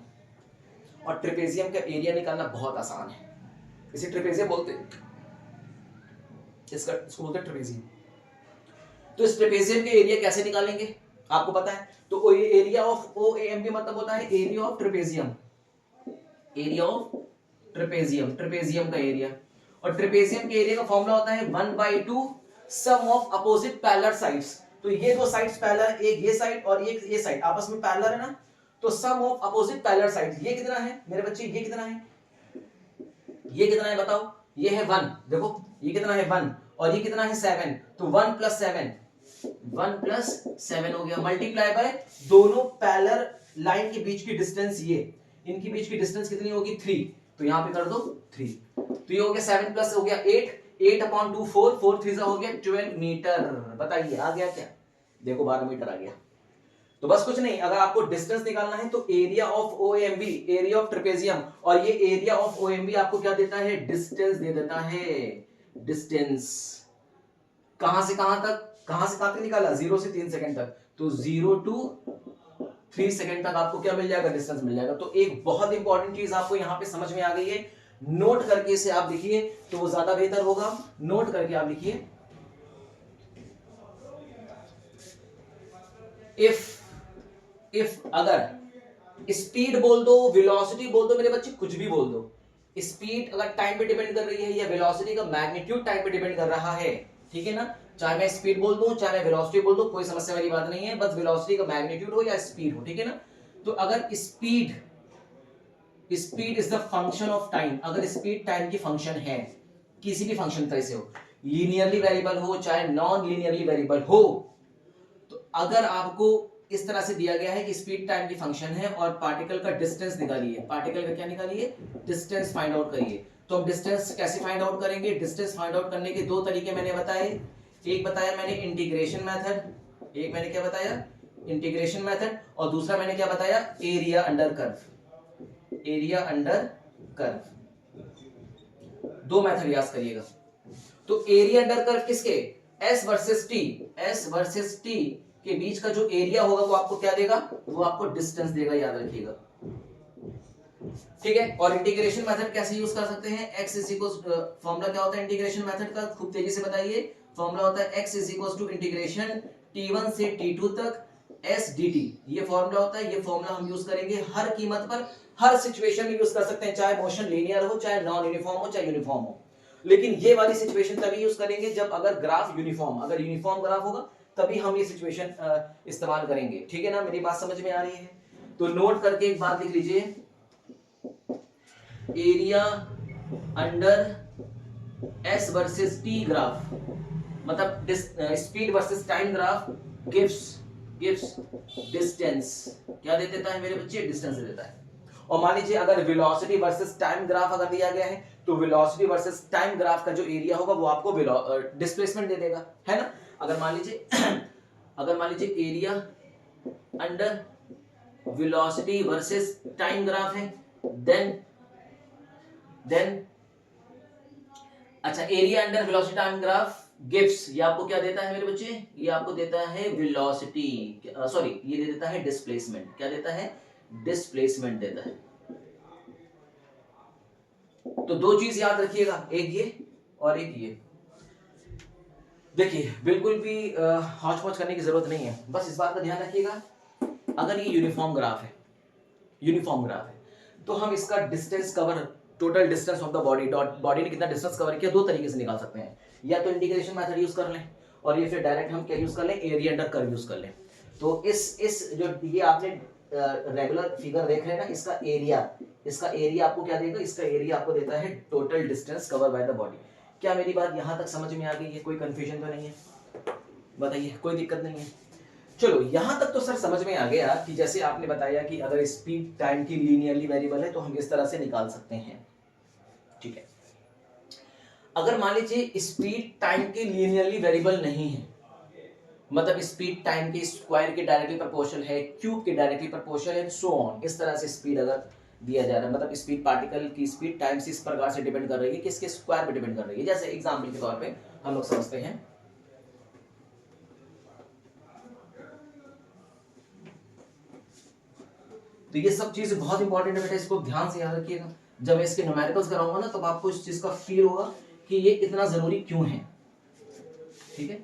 और ट्रेपेजियम का एरिया निकालना बहुत आसान है, इसे ट्रेपेजियम बोलते हैं, इसको बोलते हैं ट्रेपेजियम। तो इस ट्रेपेजियम के एरिया कैसे निकालेंगे आपको पता है, तो एरिया ऑफ OAMB मतलब होता है area of trapezium, area of trapezium, trapezium का एरिया। और ट्रेपेजियम के एरिया का फॉर्मूला होता है 1/2 सम ऑफ अपोजिट पैरेलल साइड्स। तो ये दो साइड्स पैरेलल, एक ये साइड और एक ये साइड आपस में पैरेलल है ना, तो सम ऑफ अपोजिट पैरेलल साइड्स ये कितना है मेरे बच्चे, ये कितना है, ये कितना है बताओ, ये है 1, देखो ये कितना है 1 और ये कितना है 7, तो 1 + 7, 1 + 7 हो गया, मल्टीप्लाई बाय दोनों पैरेलल लाइन के बीच की डिस्टेंस, ये इनके बीच की डिस्टेंस कितनी होगी 3, तो यहां पे कर दो 3, तो ये हो गया 7 प्लस हो गया 8, 8/2 4, 4 3 हो गया 12 मीटर। बताइए आ गया क्या, देखो 12 मीटर आ गया। तो बस कुछ नहीं, अगर आपको डिस्टेंस निकालना है तो area of OAMB, area of trapezium, और ये एरिया ऑफ OAMB आपको क्या देता है, डिस्टेंस दे देता है, डिस्टेंस कहां से कहां तक, कहां से कहां तक निकाला, 0 से 3 सेकंड तक, तो 0 to 3 सेकंड तक आपको क्या मिल जाएगा, डिस्टेंस मिल जाएगा। तो एक बहुत इंपॉर्टेंट चीज आपको यहां पे समझ में आ गई है, नोट करके इसे आप लिखिए तो वो ज्यादा बेहतर होगा, नोट करके आप लिखिए, इफ अगर स्पीड बोल दो, वेलोसिटी बोल दो मेरे बच्चे, कुछ भी बोल दो, स्पीड अगर टाइम पे डिपेंड कर रही है या वेलोसिटी का मैग्नीट्यूड टाइम पे डिपेंड कर रहा है, ठीक है ना, चाहे मैं स्पीड बोल दूं चाहे मैं वेलोसिटी बोल दूं, कोई समस्या वाली बात नहीं है, बस वेलोसिटी का मैग्नीट्यूड हो या स्पीड हो, ठीक है ना। तो अगर speed is the function of time, अगर स्पीड टाइम की फंक्शन है, किसी भी फंक्शन तरह से हो, लीनियरली वेरिएबल हो चाहे नॉन लीनियरली वेरिएबल हो, तो अगर आपको इस तरह से दिया गया है कि स्पीड टाइम की फंक्शन है और पार्टिकल का डिस्टेंस निकालिए, पार्टिकल का क्या निकालिए, डिस्टेंस फाइंड आउट करिए, तो हम डिस्टेंस कैसे फाइंड आउट करेंगे, डिस्टेंस फाइंड आउट करने के दो तरीके मैंने बताए, एक बताया मैंने इंटीग्रेशन मेथड, एक मैंने क्या बताया इंटीग्रेशन मेथड, और दूसरा मैंने क्या बताया area under curve, area under curve, दो मेथड याद करिएगा। तो एरिया अंडर कर्व किसके, S वर्सेस T के बीच का जो एरिया होगा वो आपको क्या देगा, वो आपको डिस्टेंस देगा, याद रखिएगा, ठीक है। और इंटीग्रेशन मेथड कैसे यूज कर सकते हैं, x इज इक्वल, फॉर्मूला क्या होता है इंटीग्रेशन मेथड का, खूब तेजी से बताइए, फॉर्मूला होता है x is equal to integration t1 से t2 तक s dt, ये फॉर्मूला होता है, ये फॉर्मूला हम यूज करेंगे हर कीमत पर, हर सिचुएशन में यूज कर सकते हैं, चाहे मोशन लीनियर हो चाहे नॉन यूनिफॉर्म हो चाहे यूनिफॉर्म हो, लेकिन ये वाली सिचुएशन तभी यूज करेंगे जब अगर ग्राफ यूनिफॉर्म, अगर यूनिफॉर्म ग्राफ होगा तभी हम ये सिचुएशन इस्तेमाल करेंगे, ठीक है ना, मेरी बात समझ में आ रही है। तो नोट करके एक बात लिख लीजिए, area under S versus T graph, मतलब speed versus time graph gives distance, क्या दे देता है मेरे बच्चे, डिस्टेंस दे देता है। और मान लीजिए अगर वेलोसिटी वर्सेस टाइम ग्राफ अगर दिया गया है, तो वेलोसिटी वर्सेस टाइम ग्राफ का जो एरिया होगा वो आपको डिस्प्लेसमेंट दे देगा, है ना। अगर मान लीजिए area under velocity versus time graph है, देन अच्छा, area under velocity time graph gives, ये आपको क्या देता है मेरे बच्चे, ये आपको देता है वेलोसिटी, सॉरी ये दे देता है डिस्प्लेसमेंट, क्या देता है, डिस्प्लेसमेंट देता है। तो दो चीज याद रखिएगा, एक ये और एक ये, देखिए बिल्कुल भी हौच पौच करने की जरूरत नहीं है, बस इस बात का ध्यान रखिएगा, अगर ये यूनिफॉर्म ग्राफ है तो हम इसका distance cover, total distance of the body, body ने कितना डिस्टेंस कवर किया, दो तरीके से निकाल सकते हैं, या तो इंटीग्रेशन मेथड यूज कर लें, और ये फिर डायरेक्ट हम क्या यूज कर लें, एरिया अंडर कर्व यूज कर लें। तो इस जो ये आपने रेगुलर फिगर देख रहे हैं ना, इसका एरिया आपको क्या देगा, इसका एरिया आपको देता है total distance cover by the body. क्या मेरी बात यहां तक समझ में आ गई है, कोई कंफ्यूजन तो नहीं है, बताइए, कोई दिक्कत नहीं है। चलो यहां तक तो सर समझ में आ गया कि जैसे आपने बताया कि अगर स्पीड टाइम की लीनियरली वेरिएबल है तो हम इस तरह से निकाल सकते हैं, ठीक है। अगर मान लीजिए स्पीड टाइम की लीनियरली वेरिएबल नहीं है, मतलब स्पीड टाइम के स्क्वायर के डायरेक्टली प्रोपोर्शनल है, क्यूब के डायरेक्टली प्रोपोर्शनल है, सो ऑन, इस तरह से स्पीड अगर दिया जा रहा है, मतलब स्पीड पार्टिकल की स्पीड टाइम से इस प्रकार से डिपेंड कर रही है, किसके स्क्वायर पे डिपेंड कर रही है, जैसे एग्जांपल के तौर पे हम लोग समझते हैं, तो ये सब चीजें बहुत इंपॉर्टेंट है बेटा, इसको ध्यान से याद रखिएगा, जब मैं इसके न्यूमेरिकल्स कराऊंगा ना तब आपको इस चीज का फील होगा कि ये इतना जरूरी क्यों है, ठीक है।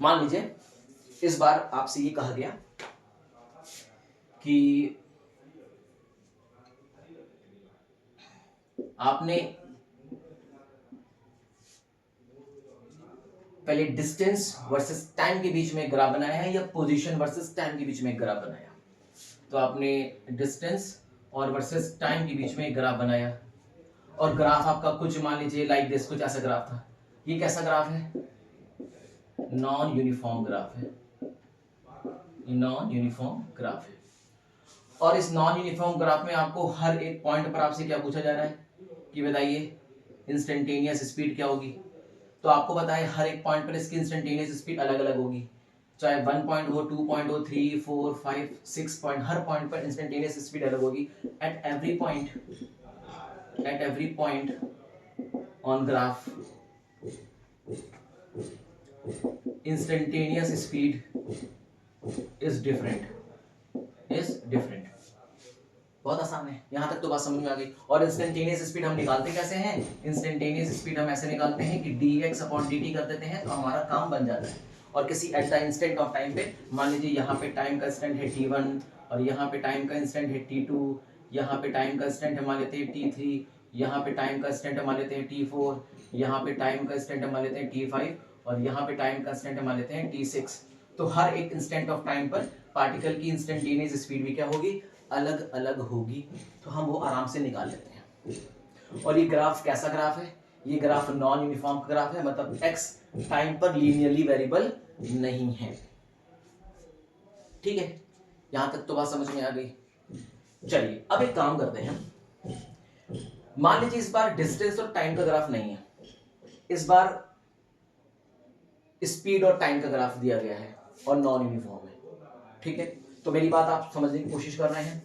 मान लीजिए इस बार आपसे ये कहा गया कि आपने पहले डिस्टेंस वर्सेस टाइम के बीच में ग्राफ बनाया है या पोजीशन वर्सेस टाइम के बीच में ग्राफ बनाया। तो आपने डिस्टेंस और वर्सेस टाइम के बीच में ग्राफ बनाया और ग्राफ आपका कुछ मान लीजिए लाइक दिस, कुछ ऐसा ग्राफ था। ये कैसा ग्राफ है? नॉन यूनिफॉर्म ग्राफ है, नॉन यूनिफॉर्म ग्राफ है। और इस नॉन यूनिफॉर्म ग्राफ में आपको हर एक पॉइंट पर आपसे क्या पूछा जा रहा है कि बताइए इंस्टेंटेनियस स्पीड क्या होगी। तो आपको पता है हर एक पॉइंट पर इसकी इंस्टेंटेनियस स्पीड अलग अलग होगी, चाहे 1 पॉइंट हो, 2 पॉइंट हो, 3, 4, 5, 6 पॉइंट, हर पॉइंट पर इंस्टेंटेनियस स्पीड अलग होगी। At every point on graph instantaneous speed is different. बहुत आसान है, यहां तक तो बात समझ में आ गई। और इंस्टेंटेनियस स्पीड हम निकालते कैसे हैं? इंस्टेंटेनियस स्पीड हम ऐसे निकालते हैं कि dx/dt कर देते हैं तो हमारा काम बन जाता है। और किसी at the instant of time पे मान लीजिए यहाँ पे टाइम का इंस्टेंट है t1 और यहाँ पे टाइम का इंस्टेंट है t2, यहाँ पे टाइम का इंस्टेंट है मान लेते हैं t3, यहाँ पे टाइम का इंस्टेंट है मान लेते हैं t4, यहाँ पे टाइम का इंस्टेंट है मान लेते हैं t5 और यहाँ पे टाइम का इंस्टेंट है मान लेते हैं t6। तो हर एक इंस्टेंट ऑफ टाइम पर पार्टिकल की इंस्टेंटेनियस स्पीड भी क्या होगी? अलग अलग होगी। तो हम वो आराम से निकाल लेते हैं। और ये ग्राफ कैसा ग्राफ है? ये ग्राफ नॉन यूनिफॉर्म का ग्राफ है, मतलब x टाइम पर लीनियरली वेरिएबल नहीं है। ठीक है, यहां तक तो बात समझ में आ गई। चलिए अब एक काम करते हैं, मान लीजिए इस बार डिस्टेंस और टाइम का ग्राफ नहीं है, इस बार स्पीड और टाइम का ग्राफ दिया गया है और नॉन यूनिफॉर्म है। ठीक है, तो मेरी बात आप समझने की कोशिश कर रहे हैं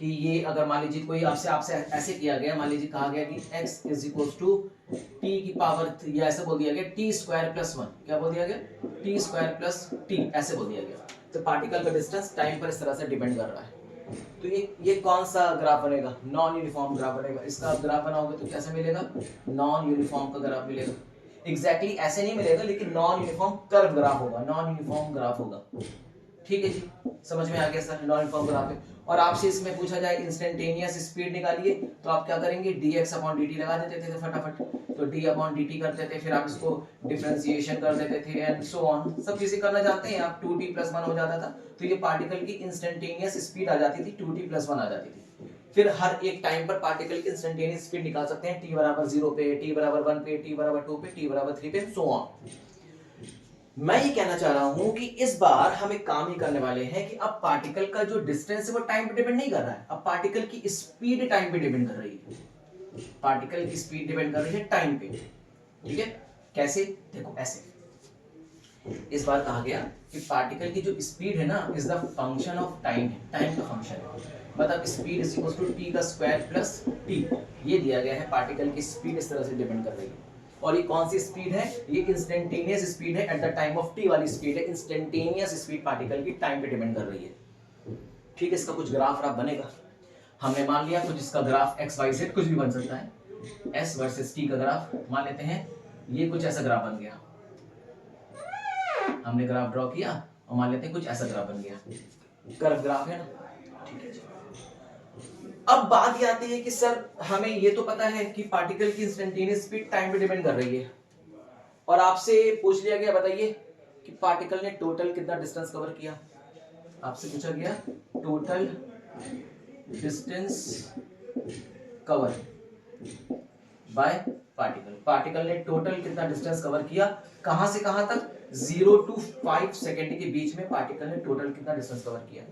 कि ये अगर मान लीजिए कोई आपसे ऐसे किया गया, मान लीजिए कहा गया कि x is equal to T की पावर, या ऐसे बोल दिया गया टी स्क्वायर प्लस 1, क्या बोल दिया गया? टी स्क्वायर प्लस टी, ऐसे बोल दिया गया। तो पार्टिकल का डिस्टेंस टाइम पर इस तरह से डिपेंड कर रहा है। तो ये कौन सा ग्राफ बनेगा? नॉन यूनिफॉर्म ग्राफ बनेगा। इसका ग्राफ बनाओगे तो कैसे मिलेगा? नॉन यूनिफॉर्म का ग्राफ मिलेगा। एग्जैक्टली ऐसे नहीं मिलेगा, लेकिन नॉन यूनिफॉर्म कर्व ग्राफ होगा, नॉन यूनिफॉर्म ग्राफ होगा। ठीक है जी, समझ में आ गया सर, नॉन यूनिफॉर्म ग्राफ है। और आपसे इसमें पूछा जाए इंस्टेंटेनियस स्पीड निकालिए, तो आप क्या करेंगे? dx/dt लगा देते थे फटाफट, तो d/dt करते थे, फिर आप इसको डिफरेंशिएशन कर देते थे एंड सो ऑन, सब चीजें करना जानते हैं आप। 2t+1 हो जाता था, तो ये पार्टिकल की इंस्टेंटेनियस स्पीड आ जाती थी, 2t+1 आ जाती थी। फिर हर एक टाइम पर पार्टिकल की इंस्टेंटेनियस स्पीड निकाल सकते हैं, t=0 पे, t=1 पे, t=2 पे, t=3 पे, सो ऑन। मैं ये कहना चाह रहा हूं कि इस बार हम एक काम ही करने वाले हैं कि अब पार्टिकल का जो डिस्टेंस है वो टाइम पे डिपेंड नहीं कर रहा है, अब पार्टिकल की स्पीड टाइम पे डिपेंड कर रही है। पार्टिकल की स्पीड डिपेंड कर रही है टाइम पे। ठीक है, कैसे? देखो ऐसे, इस बार कहा गया कि पार्टिकल की जो स्पीड है ना is the function of time है, टाइम का फंक्शन है। मतलब speed is equal to T का स्क्वायर प्लस टी, ये दिया गया है। पार्टिकल की स्पीड इस तरह से डिपेंड कर रही है। और ये कौन सी स्पीड है? ये इंस्टेंटेनियस स्पीड है, eight the time of T वाली स्पीड है। इंस्टेंटेनियस स्पीड पार्टिकल की टाइम पे डिपेंड कर रही है। ठीक है, इसका कुछ ग्राफ बनेगा, हमने मान लिया कुछ, इसका ग्राफ एक्स वाई जेड कुछ भी बन सकता है। एस वर्सेस टी का ग्राफ मान लेते हैं, ये कुछ ऐसा ग्राफ बन गया, हमने ग्राफ ड्रॉ किया और मान लेते हैं कुछ ऐसा ग्राफ बन गया, कर्व ग्राफ है ना। ठीक है, अब बात ये आती है कि सर हमें ये तो पता है कि पार्टिकल की इंस्टेंटेनियस स्पीड टाइम पे डिपेंड कर रही है, और आपसे पूछ लिया गया बताइए कि पार्टिकल ने टोटल कितना डिस्टेंस कवर किया। आपसे पूछा गया total distance cover bye particle, particle ने टोटल कितना डिस्टेंस कवर किया, कहां से कहां तक? 0 to 5 सेकेंड के बीच में पार्टिकल ने टोटल कितना डिस्टेंस कवर किया।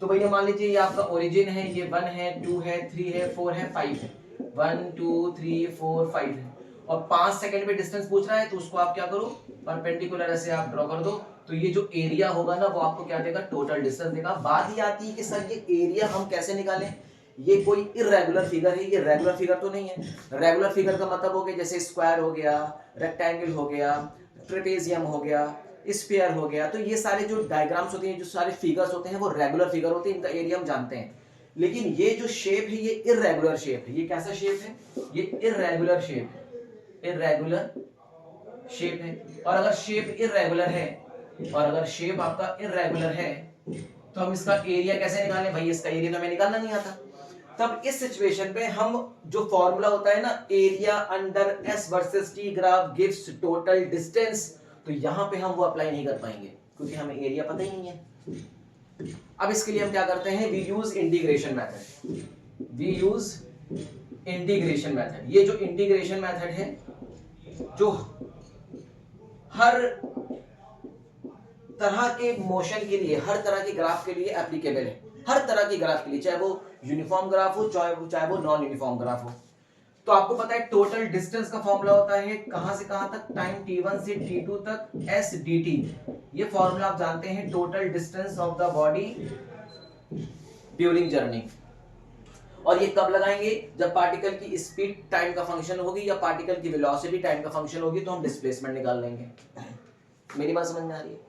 तो भैया मान लीजिए ये आपका ओरिजिन है, ये 1 है, 2 है, 3 है, 4 है, 5 है, 1 2 3 4 5 है, और 5 सेकंड पे डिस्टेंस पूछ रहा है, तो उसको आप क्या करो? परपेंडिकुलर ऐसे आप ड्रॉ कर दो, तो ये जो एरिया होगा ना वो आपको क्या देगा? टोटल डिस्टेंस देगा। बात ये आती है कि सर ये एरिया हम कैसे निकालें? ये कोई इर्रेगुलर फिगर है, ये रेगुलर फिगर तो नहीं है। रेगुलर फिगर का मतलब हो गया जैसे स्क्वायर हो गया, रेक्टेंगल हो गया, ट्रेपेजियम हो गया, स्फीयर हो गया। तो ये सारे जो डायग्राम्स होते हैं, जो सारे फिगर्स होते हैं वो रेगुलर फिगर होते हैं, इनका एरिया हम जानते हैं। लेकिन ये जो शेप है ये इर्रेगुलर शेप है। ये कैसा शेप है? ये इर्रेगुलर शेप है, इर्रेगुलर शेप है। और अगर शेप इर्रेगुलर है और अगर शेप आपका इर्रेगुलर है तो हम इसका एरिया कैसे निकालें? भाई इसका एरिया तो हमें निकालना नहीं आता। तब इस सिचुएशन पे हम जो फॉर्मूला होता है ना, area under S versus T graph gives total distance, तो यहां पे हम वो अप्लाई नहीं कर पाएंगे क्योंकि हमें एरिया पता ही नहीं है। अब इसके लिए हम क्या करते हैं? We use integration method. We use integration method. ये जो इंटीग्रेशन मेथड है जो हर तरह के मोशन के लिए, हर तरह के ग्राफ के लिए एप्लीकेबल है। हर तरह के ग्राफ के लिए, चाहे वो यूनिफॉर्म ग्राफ हो चाहे वो नॉन यूनिफॉर्म ग्राफ हो। तो आपको पता है टोटल डिस्टेंस का फॉर्मूला होता है कहां से कहां तक? टाइम t1 से t2 तक s dt। ये फॉर्मूला आप जानते हैं, total distance of the body during journey. और ये कब लगाएंगे? जब पार्टिकल की स्पीड टाइम का फंक्शन होगी या पार्टिकल की वेलोसिटी टाइम का फंक्शन होगी, तो हम डिस्प्लेसमेंट निकाल लेंगे। मेरी बात समझ में आ रही है?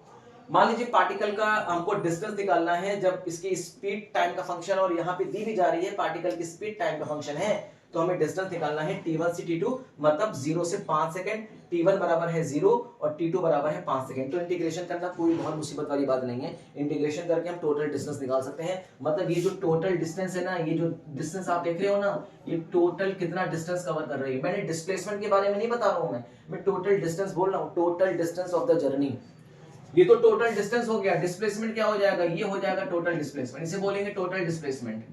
मान लीजिए पार्टिकल का हमको डिस्टेंस निकालना है जब इसकी स्पीड टाइम का फंक्शन, और यहाँ पे दी भी जा रही है पार्टिकल की स्पीड टाइम का फंक्शन है, तो हमें डिस्टेंस निकालना है t1 से t2, मतलब 0 से 5 सेकंड। t1 बराबर है 0 और t2 बराबर है 5 सेकंड। तो इंटीग्रेशन करना कोई बहुत मुसीबत वाली बात नहीं है। इंटीग्रेशन करके हम टोटल डिस्टेंस निकाल सकते हैं। मतलब ये जो टोटल डिस्टेंस है ना, ये जो डिस्टेंस आप देख रहे हो ना, ये टोटल कितना डिस्टेंस कवर कर रही है। मैंने डिस्प्लेसमेंट के बारे में नहीं बता रहा हूं, मैं टोटल डिस्टेंस बोल रहा हूँ, total distance of the journey. ये तो टोटल डिस्टेंस हो गया। डिस्प्लेसमेंट क्या हो जाएगा? ये हो जाएगा टोटल डिस्प्लेसमेंट। इसे बोलेंगे total displacement.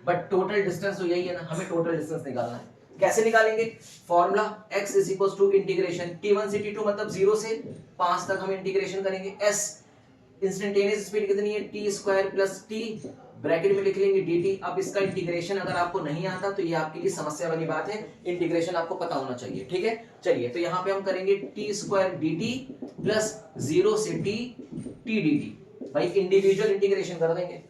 But total distance तो यही है ना, हमें टोटल डिस्टेंस निकालना है। कैसे निकालेंगे? Formula x is equal to integration t1 से t2, मतलब 0 से 5 तक हम इंटीग्रेशन करेंगे। s इंस्टेंटेनियस स्पीड कितनी है? t square plus t, bracket में लिख लेंगे dt। अब इसका इंटीग्रेशन अगर आपको नहीं आता तो ये आपके लिए समस्या वाली बात है, इंटीग्रेशन आपको पता होना चाहिए। ठीक है, चलिए तो यहाँ पे हम करेंगे t स्क्वायर dt प्लस 0 से t dt। भाई इंडिविजुअल इंटीग्रेशन कर देंगे।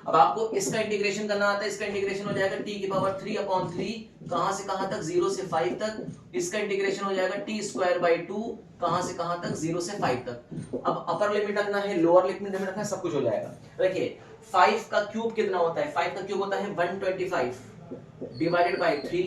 अब आपको इसका इंटीग्रेशन करना आता है, इसका इंटीग्रेशन हो जाएगा t की पावर 3/3, कहां से कहां तक? 0 से 5 तक। इसका इंटीग्रेशन हो जाएगा t स्क्वायर बाई 2, कहां से कहां तक? 0 से 5 तक। अब अपर लिमिट रखना है, लोअर लिमिट रखना है, सब कुछ हो जाएगा। देखिए 5 का क्यूब कितना होता है? 5 का क्यूब होता है 125 डिवाइडेड बाई 3।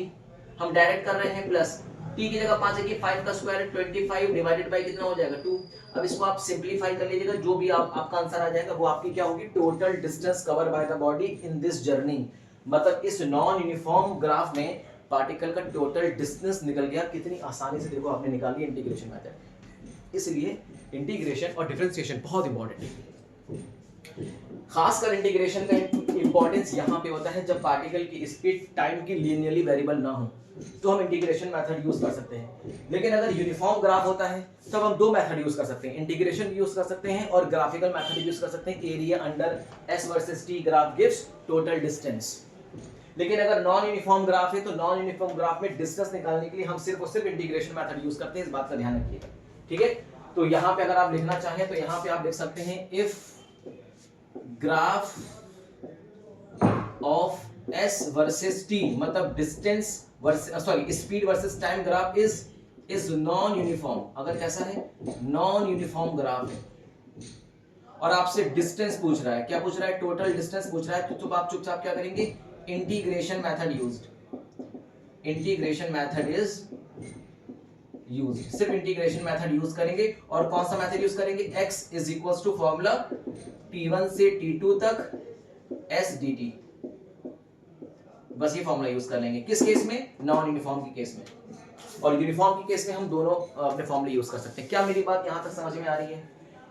हम डायरेक्ट कर रहे हैं प्लस, t की जगह 5 है कि 5 का स्क्वायर 25 डिवाइडेड बाई कितना हो जाएगा? 2। अब इसको आप सिंपलीफाई कर लीजिएगा, जो भी आपका आंसर आ जाएगा वो आपकी क्या होगी? Total distance cover by the body in this journey. मतलब इस नॉन यूनिफॉर्म ग्राफ में पार्टिकल का टोटल डिस्टेंस निकल गया। कितनी आसानी से देखो आपने निकाल लिया इंटीग्रेशन मेथड। इसलिए इंटीग्रेशन और डिफरेंशिएशन बहुत इंपॉर्टेंट है। खासकर इंटीग्रेशन का इंपॉर्टेंस यहाँ पे होता है जब पार्टिकल की स्पीड टाइम की लीनियरली वेरिएबल ना हो, तो हम इंटीग्रेशन मेथड यूज कर सकते हैं। लेकिन अगर यूनिफॉर्म ग्राफ होता है तब हम दो मेथड यूज कर सकते हैं, इंटीग्रेशन यूज कर सकते हैं और ग्राफिकल मेथड यूज कर सकते हैं। Area under S versus T graph gives total distance. लेकिन अगर नॉन यूनिफॉर्म ग्राफ है तो नॉन यूनिफॉर्म ग्राफ में डिस्टेंस निकालने के लिए हम सिर्फ और सिर्फ इंटीग्रेशन मेथड यूज करते हैं। इस बात का ध्यान रखिएगा, ठीक है। तो यहाँ पे अगर आप लिखना चाहें तो यहाँ पे आप लिख सकते हैं if graph of s versus t, मतलब distance speed versus time graph is non uniform. अगर कैसा है? नॉन यूनिफॉर्म ग्राफ है और आपसे डिस्टेंस पूछ रहा है, क्या पूछ रहा है? टोटल डिस्टेंस पूछ रहा है, तो आप चुपचाप क्या करेंगे? Integration method used. Integration method is used, सिर्फ इंटीग्रेशन मेथड यूज करेंगे। और कौन सा मेथड यूज करेंगे? x is equals to formula t1 से t2 तक s dt। बस ये फॉर्मूला यूज कर लेंगे। किस केस में? नॉन यूनिफॉर्म के केस में। और यूनिफॉर्म के केस में हम दोनों अपने फॉर्मूले यूज कर सकते हैं। क्या मेरी बात यहां तक समझ में आ रही है?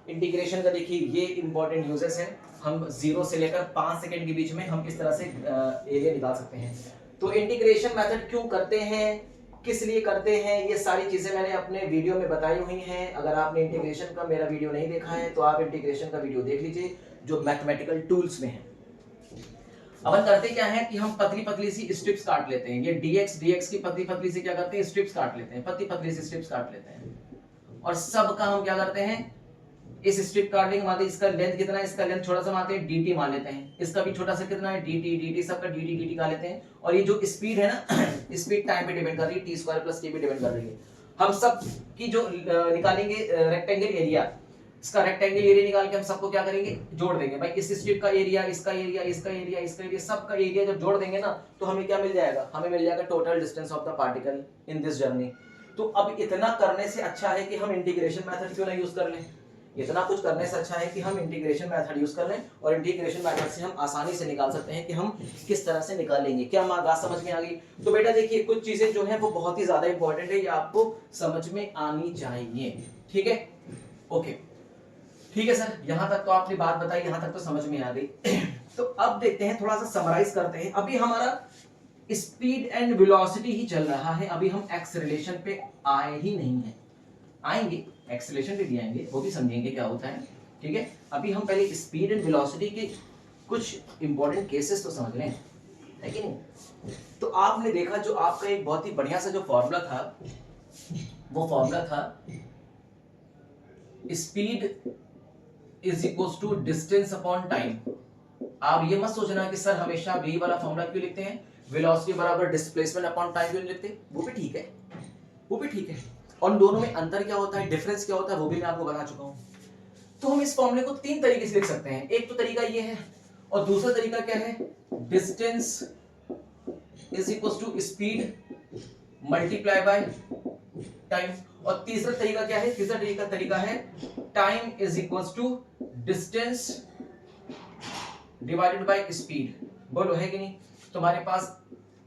इंटीग्रेशन का देखिए ये इंपॉर्टेंट यूजेस हैं। हम 0 से लेकर 5 सेकंड के बीच में हम इस तरह से एरिया निकाल सकते हैं। तो इंटीग्रेशन मेथड क्यों करते हैं, किस लिए करते हैं, ये सारी चीजें मैंने अपने वीडियो में बताई हुई हैं। अगर आपने इंटीग्रेशन का मेरा वीडियो नहीं देखा है तो आप इंटीग्रेशन का वीडियो देख लीजिए जो मैथमेटिकल टूल्स में है। अपन करते क्या है कि हम पतली पतली सी स्ट्रिप्स काट लेते हैं। ये dx की पतली पतली से क्या करते हैं? स्ट्रिप्स काट लेते हैं, पतली पतली सी स्ट्रिप्स काट लेते हैं। और सब का हम क्या करते हैं? इस स्ट्रिप काटने के बाद इसका लेंथ कितना है? इसका लेंथ छोटा सा मानते हैं dt मान लेते हैं। इसका भी छोटा सा कितना है? dt सबका dt का लेते हैं। और ये जो स्पीड है ना, स्पीड टाइम पे डिपेंड कर रही है, t स्क्वायर प्लस t पे डिपेंड कर रही है। हम सब की जो निकालेंगे रेक्टेंगल एरिया, इसका रेक्टेंगल एरिया निकाल के हम सबको क्या करेंगे? जोड़ देंगे। भाई इस स्ट्रिप का एरिया, इसका एरिया, इसका एरिया, इसका एरिया, सबका एरिया जब जोड़ देंगे ना तो हमें क्या मिल जाएगा? हमें मिल जाएगा total distance of the particle in this journey. तो अब इतना करने से अच्छा है कि हम इंटीग्रेशन मेथड क्यों ना यूज कर लें। इतना कुछ करने से अच्छा है कि हम इंटीग्रेशन मेथड यूज कर लें, और इंटीग्रेशन मेथड से हम आसानी से निकाल सकते हैं कि हम किस तरह से निकालेंगे। क्या बात समझ में आ गई? तो बेटा देखिए, कुछ चीजें जो है वो बहुत ही ज्यादा इंपॉर्टेंट है, ये आपको समझ में आनी चाहिए। ठीक है, ओके, ठीक है सर, यहां तक तो आपने बात बताई, यहां तक तो समझ में आ गई। तो अब देखते हैं, थोड़ा सा समराइज करते हैं। अभी हमारा स्पीड एंड वेलोसिटी ही चल रहा है, अभी हम एक्सेलरेशन पे आए ही नहीं है। आएंगे, एक्सेलरेशन पे भी आएंगे, वो भी समझेंगे क्या होता है। ठीक है, अभी हम पहले स्पीड एंड वेलोसिटी के कुछ इंपॉर्टेंट केसेस तो समझ लें, है कि नहीं। तो आपने देखा, जो आपका एक बहुत ही बढ़िया सा जो फॉर्मूला था, वो फॉर्मूला था speed is equals to distance upon time. आप ये मत सोचना कि सर हमेशा यही वाला फॉर्मूला क्यों लिखते हैं, वेलोसिटी बराबर डिस्प्लेसमेंट अपॉन टाइम क्यों लिखते, वो भी ठीक है, वो भी ठीक है। और उन दोनों में अंतर क्या होता है, डिफरेंस क्या होता है, वो भी मैं आपको बता चुका हूं। तो हम इस फॉर्मूले को तीन तरीके से लिख सकते हैं। एक तो तरीका ये है, और दूसरा तरीका क्या है, distance is equals to speed multiply by time. और तीसरा तरीका क्या है, तीसरा तरीका है time is equals to distance divided by speed. बोलो है कि नहीं। तुम्हारे पास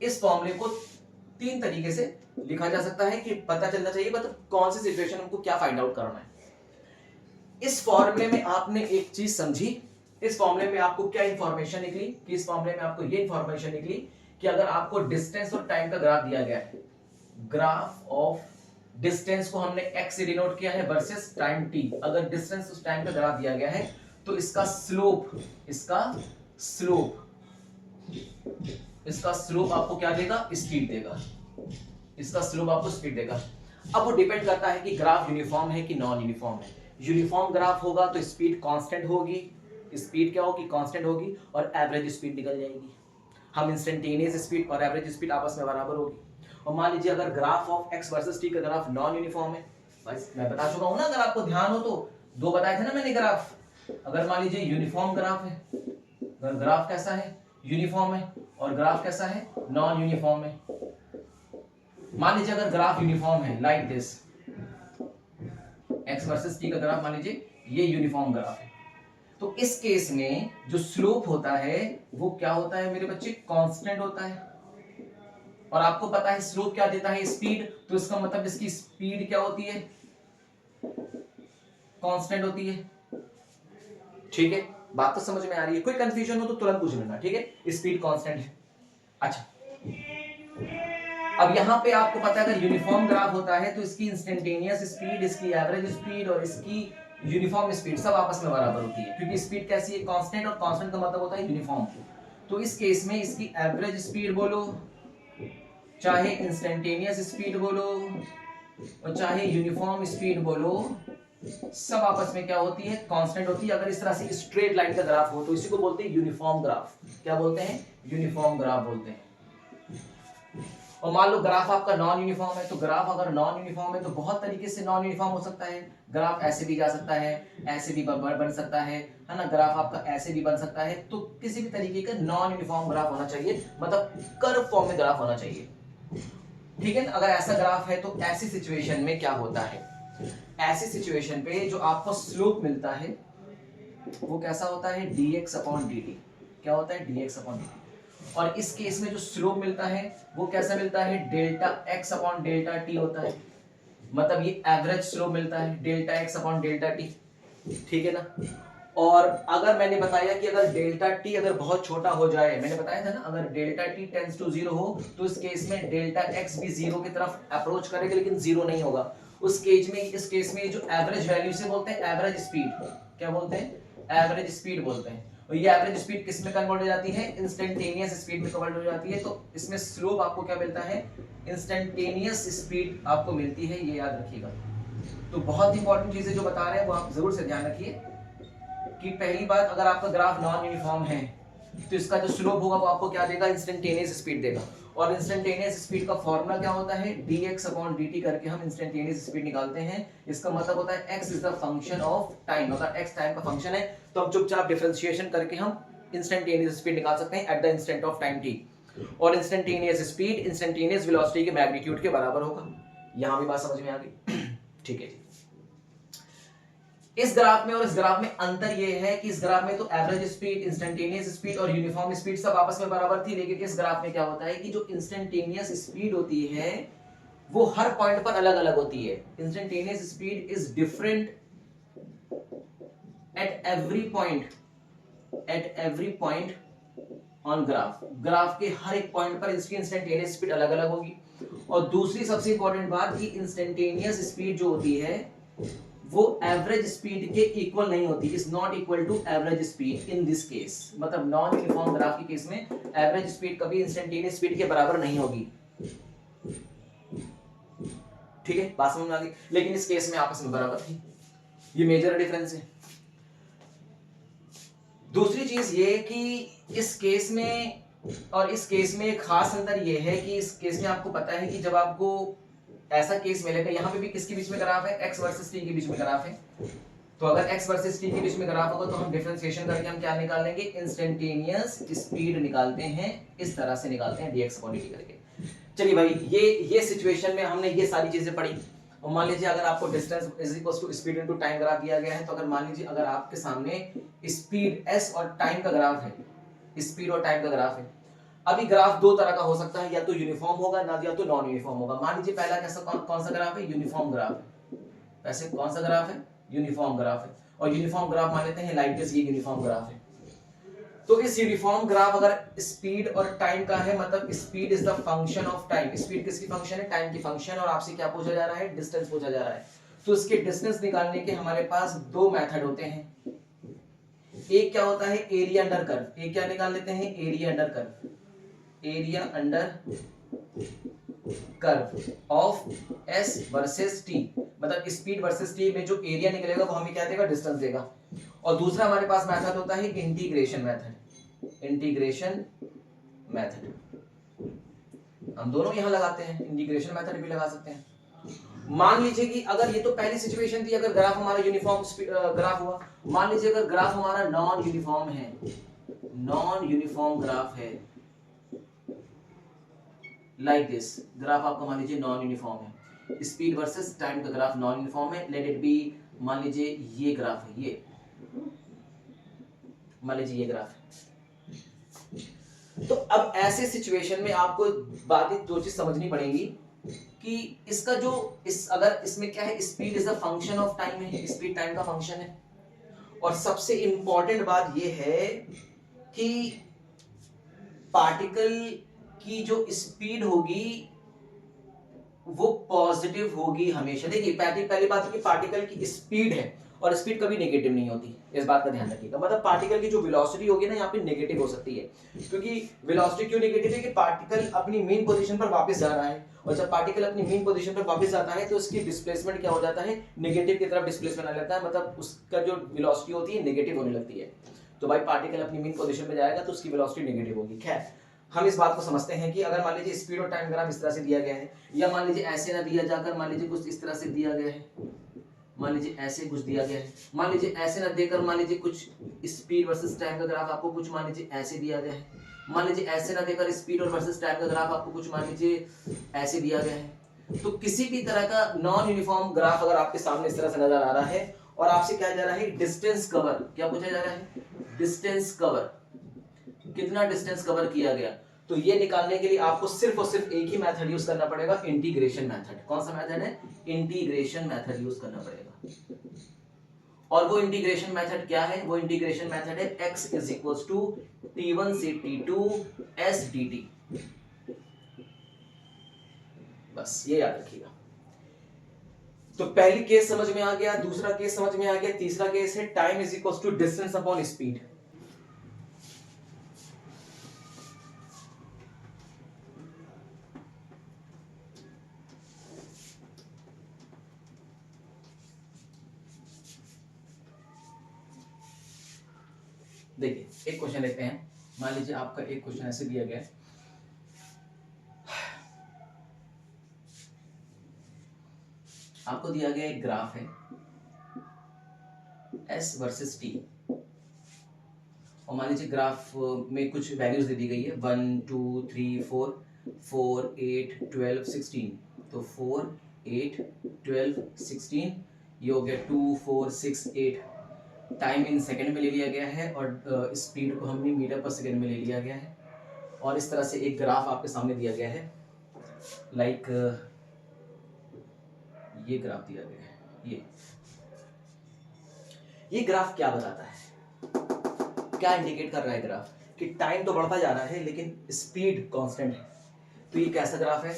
इस फॉर्मूले को तीन तरीके से लिखा जा सकता है, कि पता चलना चाहिए मतलब कौन सी सिचुएशन हमको क्या फाइंड आउट करना है। इस फॉर्मूले में आपने एक चीज समझी, इस फॉर्मूले में आपको क्या इंफॉर्मेशन निकली, कि इस फॉर्मूले में आपको ये इंफॉर्मेशन निकली कि अगर आपको डिस्टेंस और टाइम का ग्राफ दिया गया है, ग्राफ ऑफ डिस्टेंस को हमने x से डिनोट किया है वर्सेस टाइम t, अगर डिस्टेंस और टाइम का ग्राफ दिया गया है तो इसका स्लोप आपको क्या देगा, स्पीड देगा। इसका स्लोप आपको स्पीड देगा। अब वो डिपेंड करता है कि ग्राफ यूनिफॉर्म है कि नॉन यूनिफॉर्म है। यूनिफॉर्म ग्राफ होगा तो स्पीड कांस्टेंट होगी, स्पीड क्या होगी, कांस्टेंट होगी, और एवरेज स्पीड निकल जाएगी। हम इंस्टेंटेनियस स्पीड और एवरेज स्पीड आपस में बराबर होगी। और मान लीजिए अगर graph of x versus t का ग्राफ नॉन यूनिफॉर्म है, बस मैं बता चुका हूं ना, अगर आपको ध्यान हो तो दो बताए थे ना मैंने ग्राफ। अगर मान लीजिए यूनिफॉर्म ग्राफ है, अगर ग्राफ कैसा है, यूनिफॉर्म है, और ग्राफ कैसा है, नॉन यूनिफॉर्म है। मान लीजिए अगर ग्राफ यूनिफॉर्म है, like this, x versus t का ग्राफ मान लीजिए ये यूनिफॉर्म ग्राफ है, तो इस केस में जो स्लोप होता है वो क्या होता है मेरे बच्चे, कांस्टेंट होता है। और आपको पता है स्लोप क्या देता है, स्पीड, तो इसका मतलब इसकी स्पीड क्या होती है, कांस्टेंट होती है। ठीक है, बात तो समझ में आ रही है। कोई कंफ्यूजन हो तो तुरंत पूछ लेना, ठीक है, स्पीड कांस्टेंट है। अच्छा, अब यहां पे आपको पता है अगर यूनिफॉर्म ग्राफ होता है तो इसकी इंस्टेंटेनियस स्पीड, इसकी एवरेज स्पीड और इसकी यूनिफॉर्म स्पीड सब आपस में बराबर होती है, क्योंकि स्पीड कैसी है, कांस्टेंट, और कांस्टेंट का मतलब होता है यूनिफॉर्म। तो इस केस में इसकी एवरेज स्पीड बोलो, चाहे इंस्टेंटेनियस स्पीड बोलो, और चाहे यूनिफॉर्म स्पीड बोलो, सब आपस में क्या होती है, कांस्टेंट होती है। अगर इस तरह से स्ट्रेट लाइन का ग्राफ हो तो इसी को बोलते हैं यूनिफॉर्म ग्राफ। क्या बोलते हैं, यूनिफॉर्म ग्राफ बोलते हैं। और मान लो ग्राफ आपका नॉन यूनिफॉर्म है, तो ग्राफ अगर नॉन यूनिफॉर्म है तो बहुत तरीके से नॉन यूनिफॉर्म हो सकता है। ग्राफ ऐसे भी जा सकता है, ऐसे भी बन सकता है ना, ग्राफ आपका ऐसे भी बन सकता है। तो किसी भी तरीके का नॉन यूनिफॉर्म ग्राफ होना चाहिए, मतलब कर्व फॉर्म में ग्राफ होना चाहिए। ठीक है, अगर ऐसा ग्राफ है तो ऐसी सिचुएशन में क्या होता है, ऐसी सिचुएशन पे जो आपको स्लोप मिलता है वो कैसा होता है, dx अपॉन dt। क्या होता है, dx अपॉन dt। और इस केस में जो स्लोप मिलता है वो कैसा मिलता है, delta x upon delta t होता है। मतलब ये एवरेज स्लोप मिलता है, delta x upon delta t। ठीक है ना। और अगर मैंने बताया कि अगर डेल्टा t अगर बहुत छोटा हो जाए, मैंने बताया था ना, अगर डेल्टा t टेंड्स टू 0 हो तो इस केस में डेल्टा x भी 0 की तरफ अप्रोच करेगा, लेकिन 0 नहीं होगा। इस केस में जो एवरेज वैल्यू से बोलते हैं एवरेज स्पीड। क्या बोलते हैं, एवरेज स्पीड बोलते हैं। और ये एवरेज स्पीड किस में कन्वर्ट हो जाती है, इंस्टेंटेनियस स्पीड में कन्वर्ट हो जाती है। तो इसमें स्लोप आपको क्या मिलता है, इंस्टेंटेनियस स्पीड आपको मिलती है, ये याद रखिएगा। तो बहुत इंपॉर्टेंट चीजें जो बता रहे हैं वो आप जरूर से ध्यान रखिए कि पहली बात, अगर आपका ग्राफ नॉन यूनिफॉर्म है तो इसका जो स्लोप होगा वो आपको क्या देगा, इंस्टेंटेनियस स्पीड देगा। और इंस्टेंटेनियस स्पीड का फॉर्मूला क्या होता है, dx अपॉन dt करके हम इंस्टेंटेनियस स्पीड निकालते हैं। इसका मतलब होता है x is the function of time. अगर x टाइम का फंक्शन है तो हम चुपचाप डिफरेंशिएशन करके हम इंस्टेंटेनियस स्पीड निकाल सकते हैं at the instant of time t। और इंस्टेंटेनियस स्पीड इंस्टेंटेनियस वेलोसिटी के मैग्नीट्यूड के बराबर होगा। यहां भी बात समझ में आ गई। ठीक है जी। इस ग्राफ में और इस ग्राफ में अंतर यह है कि इस ग्राफ में तो एवरेज स्पीड, इंस्टेंटेनियस स्पीड और यूनिफॉर्म स्पीड सब आपस में बराबर थी, लेकिन इस ग्राफ में क्या होता है कि जो इंस्टेंटेनियस स्पीड होती है वो हर पॉइंट पर अलग अलग होती है। Instantaneous speed is different at every point on graph. Graph के हर एक पॉइंट पर इसकी इंस्टेंटेनियस स्पीड अलग अलग होगी। और दूसरी सबसे इंपॉर्टेंट बात कि इंस्टेंटेनियस स्पीड जो होती है वो एवरेज स्पीड के इक्वल नहीं होती, is not equal to average speed in this case. मतलब नॉन यूनिफॉर्म ग्राफ के केस में एवरेज स्पीड कभी इंस्टेंटेनियस स्पीड के बराबर नहीं होगी। ठीक है, बात समझ में आ गई। लेकिन इस केस में आपस में बराबर थी, ये मेजर डिफरेंस है। दूसरी चीज ये कि इस केस में और इस केस में एक खास अंतर ये है कि इस केस में आपको पता है कि जब आपको ऐसा केस मिलेगा, यहाँ पे भी किसके बीच में ग्राफ है, x वर्सेस t के बीच में ग्राफ है। तो अगर x वर्सेस t के बीच में ग्राफ होगा तो हम डिफरेंशिएशन करके हम क्या निकाल लेंगे, इंस्टेंटेनियस स्पीड निकालते हैं, इस तरह से निकालते हैं dx अपॉन dt करके। चलिए भाई, ये सिचुएशन में हमने ये सारी चीजें पढ़ी। और मान लीजिए अगर आपको distance is equals to speed into time graph दिया गया है, तो अगर मान लीजिए अगर आपके सामने स्पीड s और टाइम का ग्राफ है, स्पीड और टाइम का ग्राफ है। अभी ग्राफ दो तरह का हो सकता है, या तो यूनिफॉर्म होगा ना, या तो नॉन यूनिफॉर्म होगा। मान लीजिए पहला कैसा कौन सा ग्राफ है, यूनिफॉर्म ग्राफ है। वैसे कौन सा ग्राफ है, यूनिफॉर्म ग्राफ है। और यूनिफॉर्म ग्राफ मान लेते हैं लाइक दिस, ये यूनिफॉर्म ग्राफ है। तो इस यूनिफॉर्म ग्राफ अगर स्पीड और टाइम का है, मतलब speed is the function of time. Speed किसकी फंक्शन है, टाइम की फंक्शन। और आपसे क्या पूछा जा रहा है, डिस्टेंस पूछा जा रहा है। तो इसके डिस्टेंस निकालने के हमारे पास दो मेथड होते हैं। एक क्या होता है, एरिया अंडर कर्व। एक क्या निकाल लेते हैं, area under curve, area under curve of s versus t। मतलब स्पीड वर्सेस t में जो एरिया निकलेगा वो हमें क्या देगा, डिस्टेंस देगा। और दूसरा हमारे पास मेथड होता है इंटीग्रेशन मेथड। इंटीग्रेशन मेथड हम दोनों यहां लगाते हैं, इंटीग्रेशन मेथड भी लगा सकते हैं। मान लीजिए कि अगर ये तो पहली सिचुएशन थी, अगर ग्राफ हमारा यूनिफॉर्म ग्राफ हुआ। मान लीजिए अगर ग्राफ हमारा नॉन यूनिफॉर्म है, नॉन यूनिफॉर्म ग्राफ है, लाइक दिस ग्राफ आपका मान लीजिए नॉन यूनिफॉर्म है, स्पीड वर्सेस टाइम का ग्राफ नॉन यूनिफॉर्म है। लेट इट बी, मान लीजिए ये ग्राफ है, ये मान लीजिए ये ग्राफ है। तो अब ऐसे सिचुएशन में आपको बातें दो चीज समझनी पड़ेंगी कि इसका जो अगर इसमें क्या है, speed is a function of time है, स्पीड टाइम का फंक्शन है। और सबसे इंपॉर्टेंट बात यह है कि पार्टिकल की जो स्पीड होगी वो पॉजिटिव होगी हमेशा। देखिए पहली बात है कि पार्टिकल की स्पीड है और स्पीड कभी नेगेटिव नहीं होती, इस बात का ध्यान रखिएगा। मतलब पार्टिकल की जो वेलोसिटी होगी ना, यहाँ पे नेगेटिव हो सकती है। क्योंकि वेलोसिटी क्यों नेगेटिव है कि पार्टिकल अपनी मेन पोजीशन पर वापस जा रहा है, और जब पार्टिकल अपनी मेन पोजीशन पर वापस जाता है तो उसकी डिस्प्लेसमेंट क्या हो जाता है, नेगेटिव की तरफ डिस्प्लेसमेंट आ जाता है। मतलब उसका जो वेलोसिटी होती है नेगेटिव होने लगती है। तो भाई पार्टिकल अपनी मेन पोजीशन पर जाएगा तो उसकी वेलोसिटी नेगेटिव होगी। खैर, हम इस बात को समझते हैं कि अगर मान लीजिए स्पीड और टाइम ग्राफ इस तरह से दिया गया है, या मान लीजिए ऐसे ना दिया जाकर मान लीजिए कुछ इस तरह से दिया गया है, मान लीजिए ऐसे कुछ दिया गया है, मान लीजिए ऐसे ना देकर मान लीजिए कुछ स्पीड वर्सेस टाइम का ग्राफ आपको कुछ मान लीजिए ऐसे दिया गया है, मान लीजिए ऐसे ना देकर स्पीड और वर्सेस टाइम का ग्राफ आपको कुछ मान लीजिए ऐसे दिया गया है। तो किसी भी तरह का नॉन यूनिफॉर्म ग्राफ अगर आपके सामने इस तरह से नजर आ रहा है और आपसे क्या जा रहा है, डिस्टेंस कवर, क्या पूछा जा रहा है, डिस्टेंस कवर, कितना डिस्टेंस कवर किया गया, तो ये निकालने के लिए आपको सिर्फ और सिर्फ एक ही मेथड यूज करना पड़ेगा, इंटीग्रेशन मेथड। कौन सा मेथड है, इंटीग्रेशन मेथड यूज करना पड़ेगा। और वो इंटीग्रेशन मेथड क्या है, वो इंटीग्रेशन मेथड है x is equals to t1 से t2 s dt। बस ये याद रखिएगा। तो पहली केस समझ में आ गया, दूसरा केस समझ में आ गया, तीसरा केस है time is equals to distance upon speed. देखिए एक क्वेश्चन लेते हैं। मान लीजिए आपका एक क्वेश्चन ऐसे दिया गया है, आपको दिया गया एक ग्राफ है s वर्सेस t, और मान लीजिए ग्राफ में कुछ वैल्यूज दे दी गई है 1 2 3 4 4 8 12 16। तो 4 8 12 16 ये हो गया 2 4 6 8, टाइम इन सेकंड में ले लिया गया है और स्पीड को हमने मीटर पर सेकंड में ले लिया गया है। और इस तरह से एक ग्राफ आपके सामने दिया गया है, लाइक ये ग्राफ दिया गया है। ये ग्राफ क्या बताता है, क्या इंडिकेट कर रहा है ग्राफ, कि टाइम तो बढ़ता जा रहा है लेकिन स्पीड कांस्टेंट है। तो ये कैसा ग्राफ है,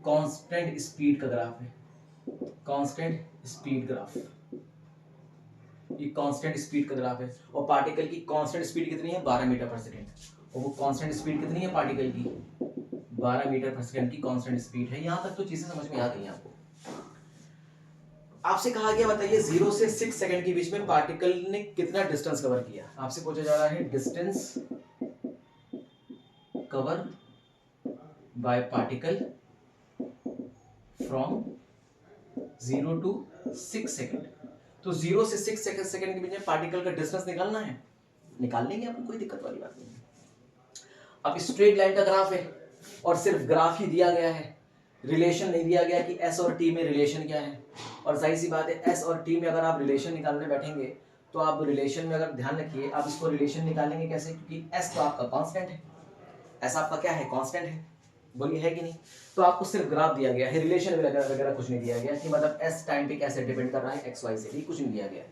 कांस्टेंट स्पीड का ग्राफ है, कांस्टेंट स्पीड ग्राफ, ये कांस्टेंट स्पीड का ग्राफ है। और पार्टिकल की कांस्टेंट स्पीड कितनी है, 12 मीटर पर सेकेंड। और वो कांस्टेंट स्पीड कितनी है पार्टिकल की, 12 मीटर पर सेकेंड की कांस्टेंट स्पीड है। यहां तक तो चीजें समझ में आ गई आपको। आपसे कहा गया बताइए 0 से 6 सेकंड के बीच में पार्टिकल ने कितना डिस्टेंस कवर किया। आपसे पूछा जा रहा है distance cover bye particle from 0 to 6 second. तो 0 से 6 सेकंड के बीच में पार्टिकल का डिस्टेंस निकालना है, निकाल लेंगे अपन, कोई दिक्कत वाली बात नहीं है। अब स्ट्रेट लाइन का ग्राफ है और सिर्फ ग्राफ ही दिया गया है, रिलेशन नहीं दिया गया कि एस और टी में रिलेशन क्या है। और सही सी बात है, एस और टी में अगर आप रिलेशन निकालने बैठेंगे तो आप रिलेशन में अगर ध्यान रखिए, आप इसको रिलेशन निकालेंगे कैसे, क्योंकि एस तो आपका कांस्टेंट है, एस आपका क्या है, कांस्टेंट है, बोलिए है कि नहीं। तो आपको सिर्फ ग्राफ दिया गया है, रिलेशन वगैरह कुछ नहीं दिया गया कि मतलब एस टाइम पे कैसे डिपेंड कर रहा है एक्स वाई से, ये कुछ नहीं दिया गया।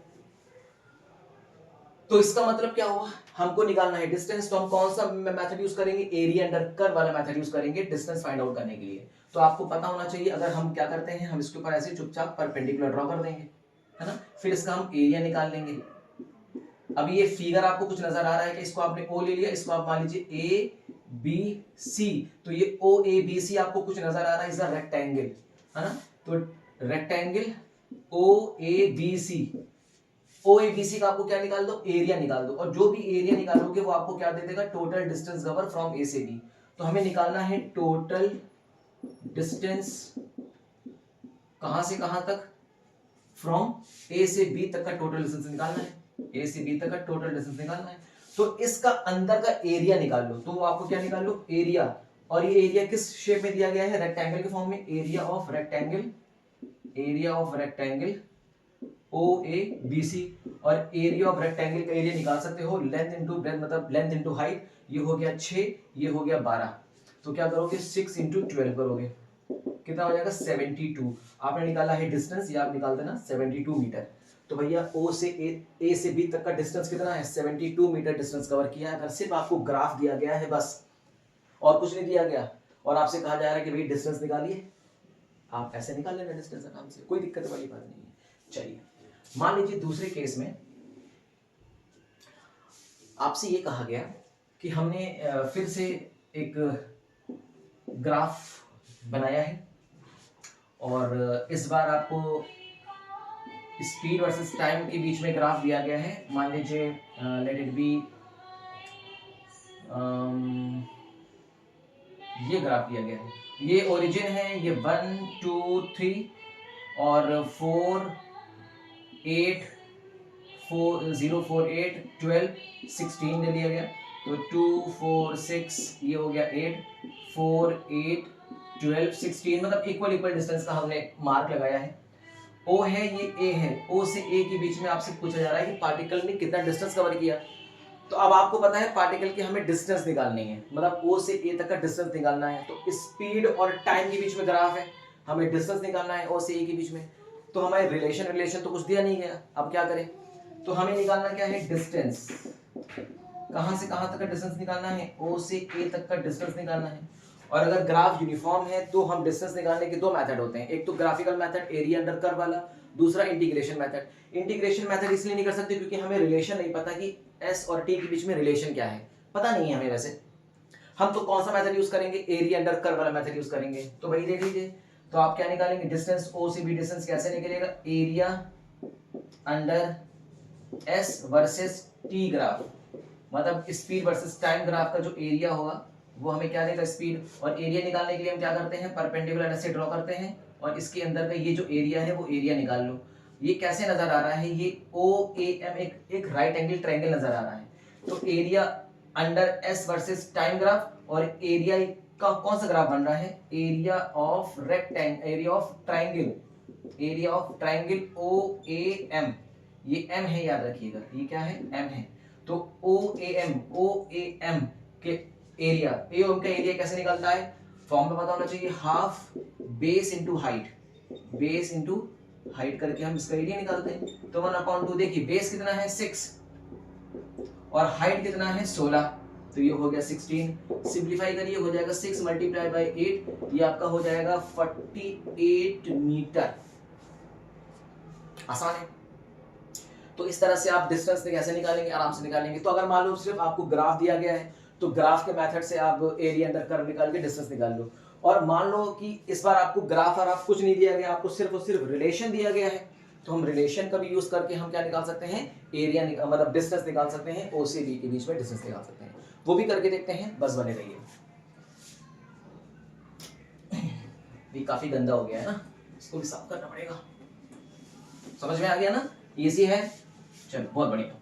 तो इसका मतलब क्या हुआ, हमको निकालना है डिस्टेंस। तो हम कौन सा मेथड यूज करेंगे, एरिया अंडर कर्व वाला मेथड यूज करेंगे डिस्टेंस फाइंड आउट करने के लिए। तो आपको पता होना चाहिए, अगर हम क्या करते हैं, हम इसके ऊपर ऐसे चुपचाप परपेंडिकुलर ड्रॉ कर देंगे, है ना, फिर इसका हम एरिया निकाल लेंगे। अब ये फिगर आपको कुछ नजर आ रहा है कि इसको आपने ओ ले लिया, इसको आप मान लीजिए ए बी सी, तो ये ओ ए बी सी आपको कुछ नजर आ रहा है, इज अ रेक्टेंगल, है ना। तो rectangle O A B C, O A B C का आपको क्या निकाल दो, एरिया निकाल दो। और जो भी एरिया निकालोगे वो आपको क्या दे देगा, टोटल डिस्टेंस कवर फ्रॉम ए से बी। तो हमें निकालना है टोटल डिस्टेंस कहां से कहां तक, फ्रॉम ए से बी तक का टोटल डिस्टेंस निकालना है, ए से बी तक का टोटल डिस्टेंस निकालना है। तो इसका अंदर का एरिया निकाल लो, तो आपको क्या निकाल लो, एरिया। और ये एरिया किस शेप में दिया गया है, रेक्टेंगल के फॉर्म में, area of rectangle, area of rectangle O A B C. और एरिया ऑफ रेक्टेंगल का एरिया निकाल सकते हो लेंथ इनटू ब्रेथ, मतलब लेंथ इनटू हाइट। ये हो गया 6, ये हो गया 12। तो क्या करोगे, 6 इंटू 12 करोगे, कितना हो जाएगा 72। आपने निकाला है डिस्टेंस, ये आप निकाल देना 72 मीटर। तो भैया ओ से ए से बी तक का डिस्टेंस कितना है, 72 मीटर डिस्टेंस कवर किया है। अगर सिर्फ आपको ग्राफ दिया गया है बस, और कुछ नहीं दिया गया, और आपसे कहा जा रहा है कि भाई डिस्टेंस निकालिए, आप ऐसे निकाल लेना डिस्टेंस आराम से, कोई दिक्कत वाली बात नहीं है। चलिए मान लीजिए दूसरे केस में आपसे ये कहा गया कि हमने फिर से एक ग्राफ बनाया है और इस बार आपको स्पीड वर्सेस टाइम के बीच में ग्राफ दिया गया है। मान लीजिए लेट इट बी, ये ग्राफ दिया गया है, ये ओरिजिन है, ये 1 2 3 और 4 8 4 0 4 8 12 16 दे दिया गया। तो 2 4 6 ये हो गया 8 4 8 12 16, मतलब इक्वल डिस्टेंस का हमने मार्क लगाया है। ओ है, ये ए है, ओ से ए के बीच में आपसे पूछा जा रहा है कि पार्टिकल ने कितना डिस्टेंस कवर किया। तो अब आपको पता है पार्टिकल की हमें डिस्टेंस निकालनी है, मतलब ओ से ए तक का डिस्टेंस निकालना है। तो स्पीड और टाइम के बीच में ग्राफ है, हमें डिस्टेंस निकालना है ओ से ए के बीच में। तो हमारे रिलेशन तो कुछ दिया नहीं गया, अब क्या करें। तो हमें निकालना क्या है, डिस्टेंस, कहां से कहां तक का डिस्टेंस निकालना है, ओ से ए तक का डिस्टेंस निकालना है। और अगर ग्राफ यूनिफॉर्म है तो हम डिस्टेंस निकालने के दो मेथड होते हैं, एक तो graphical method area under curve वाला, दूसरा इंटीग्रेशन मेथड। इंटीग्रेशन मेथड इसलिए नहीं कर सकते क्योंकि हमें रिलेशन नहीं पता कि एस और टी के बीच में रिलेशन क्या है, पता नहीं है हमें। वैसे हम तो कौन सा मेथड यूज करेंगे, एरिया अंडर कर्व वाला मेथड यूज करेंगे। तो भाई देख लीजिए, तो आप क्या निकालेंगे, डिस्टेंस ओ से बी डिस्टेंस कैसे निकलेगा, area under S versus T graph, मतलब स्पीड वर्सेस टाइम ग्राफ का जो एरिया होगा वो हमें क्या देगा, स्पीड। और एरिया निकालने के लिए हम क्या करते हैं, परपेंडिकुलर ऐसे ड्रॉ करते हैं और इसके अंदर का ये जो एरिया है वो एरिया निकाल लो। ये कैसे नजर आ रहा है, ये ओ ए एम एक राइट एंगल ट्रायंगल नजर आ रहा है। तो area under S versus time graph, और एरिया का कौन सा ग्राफ बन रहा है, area of rectangle, area of triangle, area of triangle O A M, ये एम है याद रखिएगा, ये क्या है, एम है। तो ओ ए एम के एरिया, ए एम का एरिया कैसे निकलता है, फॉर्म में पता होना चाहिए, half base into height, base into height करके हम इसका एरिया निकालते हैं। तो 1/2, देखिए बेस कितना है 6 और हाइट कितना है 16, तो ये हो गया 16। सिंप्लीफाई करिए, हो जाएगा 6 मल्टीप्लाई बाई 8, ये आपका हो जाएगा 48 मीटर। आसान है। तो इस तरह से आप डिस्टेंस कैसे निकालेंगे, आराम से निकालेंगे। तो अगर मान लो सिर्फ आपको ग्राफ दिया गया है तो ग्राफ के मेथड से आप एरिया अंडर कर्व निकाल के डिस्टेंस निकाल लो। और मान लो कि इस बार आपको ग्राफ और आप कुछ नहीं दिया गया, आपको सिर्फ और सिर्फ रिलेशन दिया गया है, तो हम रिलेशन का भी यूज करके हम क्या निकाल सकते हैं, एरिया मतलब डिस्टेंस निकाल सकते हैं, ओ से बी के बीच में डिस्टेंस निकाल सकते हैं। वो भी करके देखते हैं, बस बने रहिए। ये काफी गंदा हो गया है ना, इसको भी साफ करना पड़ेगा। समझ में आ गया ना, इजी है, चलो बहुत बढ़िया।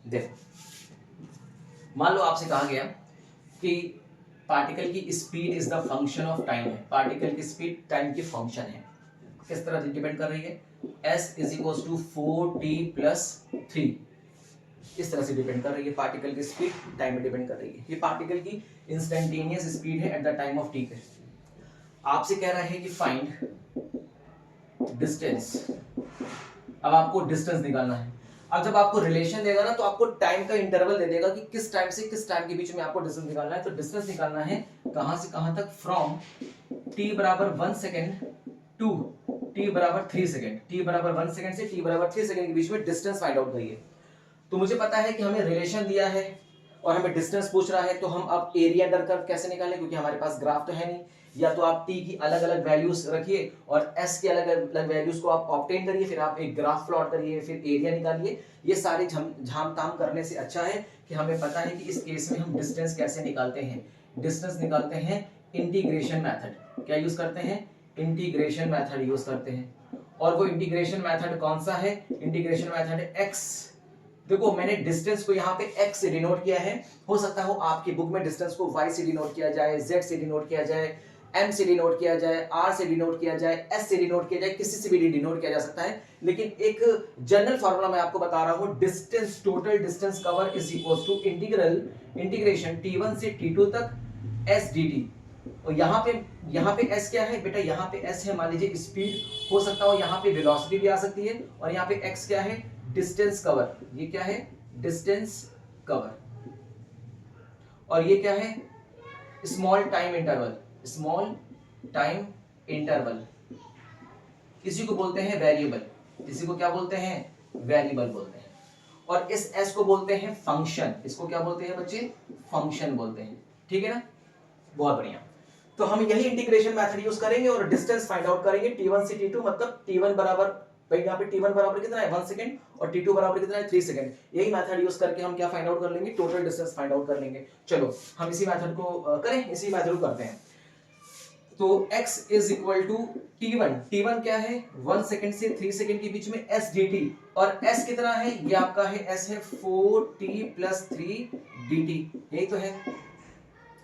देखो मान लो आपसे कहा गया कि पार्टिकल की speed is the function of time है, पार्टिकल की स्पीड टाइम की फंक्शन है। किस तरह से डिपेंड कर रही है, s is equal to 4t plus 3, इस तरह से डिपेंड कर रही है। पार्टिकल की स्पीड टाइम में डिपेंड कर रही है। ये पार्टिकल की इंस्टेंटेनियस स्पीड है eight the time of t पे। आपसे कह रहा है कि फाइंड डिस्टेंस, अब आपको डिस्टेंस निकालना है। अब जब आपको रिलेशन देगा ना तो आपको टाइम का इंटरवल दे देगा कि किस टाइम से किस टाइम के बीच में आपको डिस्टेंस निकालना है। तो डिस्टेंस निकालना है कहां से कहां तक, फ्रॉम t बराबर 1 सेकेंड टू t बराबर 3 सेकेंड, t बराबर 1 सेकेंड से t बराबर 3 सेकेंड के बीच में डिस्टेंस फाइंड आउट करिए। तो मुझे पता है कि हमें रिलेशन दिया है और हमें डिस्टेंस पूछ रहा है, तो हम अब एरिया अंडर कर्व कैसे निकालें, क्योंकि हमारे पास ग्राफ तो है नहीं। या तो आप t की अलग अलग वैल्यूज रखिए और s के अलग अलग वैल्यूज को आप ऑब्टेन करिए, फिर आप एक ग्राफ प्लॉट करिए, फिर एरिया निकालिए। ये सारे झाम ताम करने से अच्छा है कि हमें पता है कि इस केस में हम डिस्टेंस कैसे निकालते हैं। डिस्टेंस निकालते हैं इंटीग्रेशन मेथड। क्या यूज करते हैं, इंटीग्रेशन मेथड यूज करते हैं। और वो इंटीग्रेशन मेथड कौन सा है, इंटीग्रेशन मेथड x। देखो मैंने डिस्टेंस को यहाँ पे x से डिनोट किया है, हो सकता हो आपकी बुक में डिस्टेंस को y से डिनोट किया जाए, z से डिनोट किया जाए, m से डिनोट किया जाए, r से डिनोट किया जाए, s से डिनोट किया जाए, किसी से भी डिनोट किया जा सकता है। लेकिन एक जनरल फॉर्मूला मैं आपको बता रहा हूँ, distance, total distance cover is equal to integration t1 से t2 तक s dt। और यहाँ पे s क्या है बेटा, यहाँ पे s है मान लीजिए स्पीड, हो सकता हो यहाँ पे वेलोसिटी भी आ सकती है, और यहाँ पे x क्या है, डिस्टेंस कवर। ये क्या है, डिस्टेंस कवर। और ये क्या है, small time interval, small time interval. इसी को बोलते हैं वेरिएबल, इसी को क्या बोलते हैं, वेरिएबल बोलते हैं। और इस s को बोलते हैं फंक्शन, इसको क्या बोलते हैं बच्चे, फंक्शन बोलते हैं। ठीक है ना, बहुत बढ़िया। तो हम यही इंटीग्रेशन मेथड यूज करेंगे और डिस्टेंस फाइंड आउट करेंगे t1 से t2, मतलब t1 बराबर, भाई यहाँ पे t1 बराबर कितना है 1 सेकंड और t2 बराबर कितना है 3 सेकंड। यही मेथड यूज करके हम क्या फाइंड आउट कर लेंगे, टोटल डिस्टेंस फाइंड आउट कर लेंगे। चलो हम इसी मेथड को करें, इसी मेथड को करते हैं। तो x is equal to t1 क्या है 1 सेकंड से 3 सेकंड के बीच में s dt, और s कितना है, ये आपका है s है 4t प्लस 3 dt, यही तो है।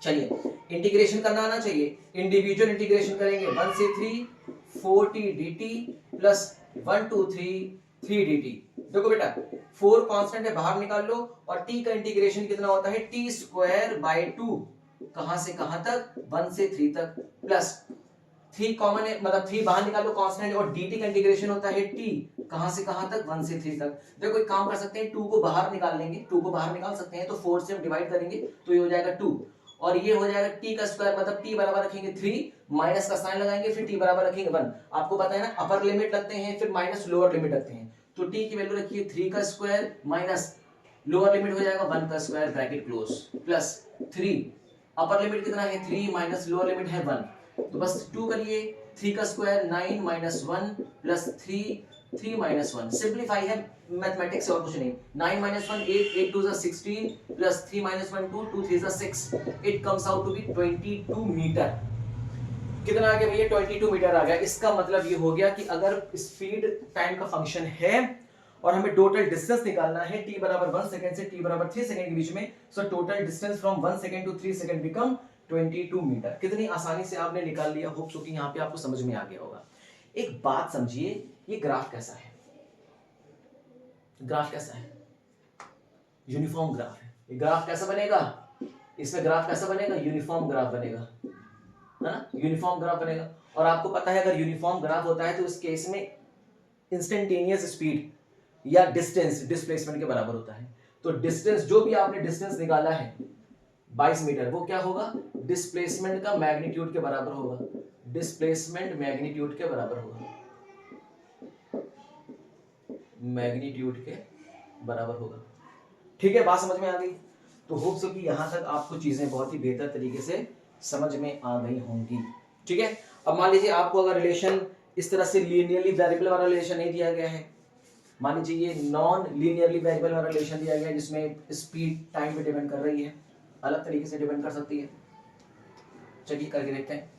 चलिए इंटीग्रेशन करना आना चाहिए, इंडिविजुअल इंटीग्रेशन करेंगे 1 से 3 4t dt प्लस 1 2 3 3 dt। देखो बेटा 4 कांस्टेंट है, बाहर निकाल लो, और t का इंटीग्रेशन कितना होता है, t स्क्वायर बाय 2, कहां से कहां तक, 1 से 3 तक, प्लस 3 कॉमन है, मतलब 3 बाहर निकाल लो कांस्टेंट, और dt का इंटीग्रेशन होता है t कहां से कहां तक, 1 से 3 तक। देखो एक काम कर सकते हैं, 2 को बाहर निकाल लेंगे, 2 को बाहर निकाल सकते हैं, तो 4 से हम डिवाइड करेंगे तो ये हो जाएगा 2, और ये हो जाएगा t का स्क्वायर, मतलब t बराबर रखेंगे 3, माइनस का साइन लगाएंगे, फिर t बराबर रखेंगे 1। आपको पता है ना अपर लिमिट लगते हैं फिर माइनस लोअर लिमिट लगते हैं, तो t की वैल्यू रखिए 3 का स्क्वायर माइनस लोअर लिमिट हो जाएगा 1 का square bracket close, plus 3, upper limit कितना है 3 माइनस लोअर लिमिट है 1, तो बस 2 करिए, 3 का square 9 minus 1 plus 3 minus 1, simplify है मैथमेटिक्स से और कुछ नहीं। 9 minus 1 8 8 2 16 plus 3 minus 1 2 2 3 6, it comes out to be 22 metre. कितना आ गया भैया, 22 मीटर आ गया। इसका मतलब ये हो गया कि अगर स्पीड टाइम का फंक्शन है और हमें टोटल डिस्टेंस निकालना है t बराबर 1 सेकंड से t बराबर 3 सेकंड के बीच में, so total distance from 1 second to 3 second become 22 metre. कितनी आसानी से आपने निकाल लिया। होप सो कि यहाँ पे आपको समझ में आ गया होगा। एक बात समझिए, ये ग्राफ कैसा है, ग्राफ कैसा है, यूनिफॉर्म ग्राफ है। ये ग्राफ कैसा बनेगा, इसमें ग्राफ कैसा बनेगा, यूनिफॉर्म ग्राफ बनेगा, है ना, यूनिफॉर्म ग्राफ बनेगा। और आपको पता है अगर यूनिफॉर्म ग्राफ होता है तो उस केस में इंस्टेंटेनियस स्पीड या डिस्टेंस डिस्प्लेसमेंट के बराबर होता है। तो डिस्टेंस, जो भी आपने डिस्टेंस निकाला है 22 मीटर, वो क्या होगा, डिस्प्लेसमेंट का मैग्नीट्यूड के बराबर होगा, डिस्प्लेसमेंट मैग्नीट्यूड के बराबर होगा, मैग्नीट्यूड के बराबर होगा। ठीक है, बात समझ में आ गई। तो होप सो कि यहां तक आपको चीजें बहुत ही बेहतर तरीके से समझ में आ गई होंगी। ठीक है, अब मान लीजिए आपको अगर रिलेशन इस तरह से लीनियरली वेरिएबल वाला रिलेशन नहीं दिया गया है, मान लीजिए ये नॉन लीनियरली वेरिएबल वाला रिलेशन दिया गया है जिसमें स्पीड टाइम पे डिपेंड कर रही है, अलग तरीके से डिपेंड कर सकती है। चलिए करके देखते हैं।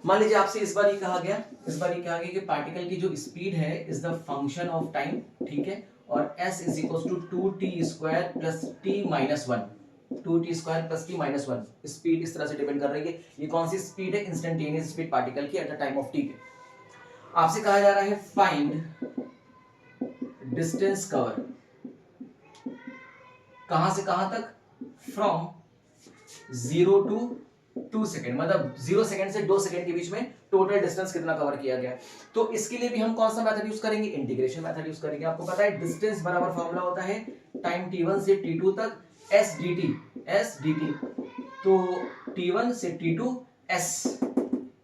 मान लीजिए आपसे इस बार ये कहा गया कि पार्टिकल की जो स्पीड है is the function of time, ठीक है, और s is equal to 2t square plus t minus 1, 2t square plus t minus 1 speed इस तरह से डिपेंड कर रही है। ये कौन सी स्पीड है, इंस्टेंटेनियस स्पीड पार्टिकल की at the time of t के। आपसे कहा जा रहा है फाइंड डिस्टेंस कवर, कहां से कहां तक, फ्रॉम 0 टू 2 सेकेंड, मतलब 0 सेकेंड से 2 सेकेंड के बीच में टोटल डिस्टेंस कितना कवर किया गया। तो इसके लिए भी हम कौन सा मेथड यूज करेंगे, इंटीग्रेशन मेथड यूज करेंगे। आपको पता है डिस्टेंस बराबर फॉर्मूला होता है टाइम t1 से t2 तक s dt। तो t1 से t2 s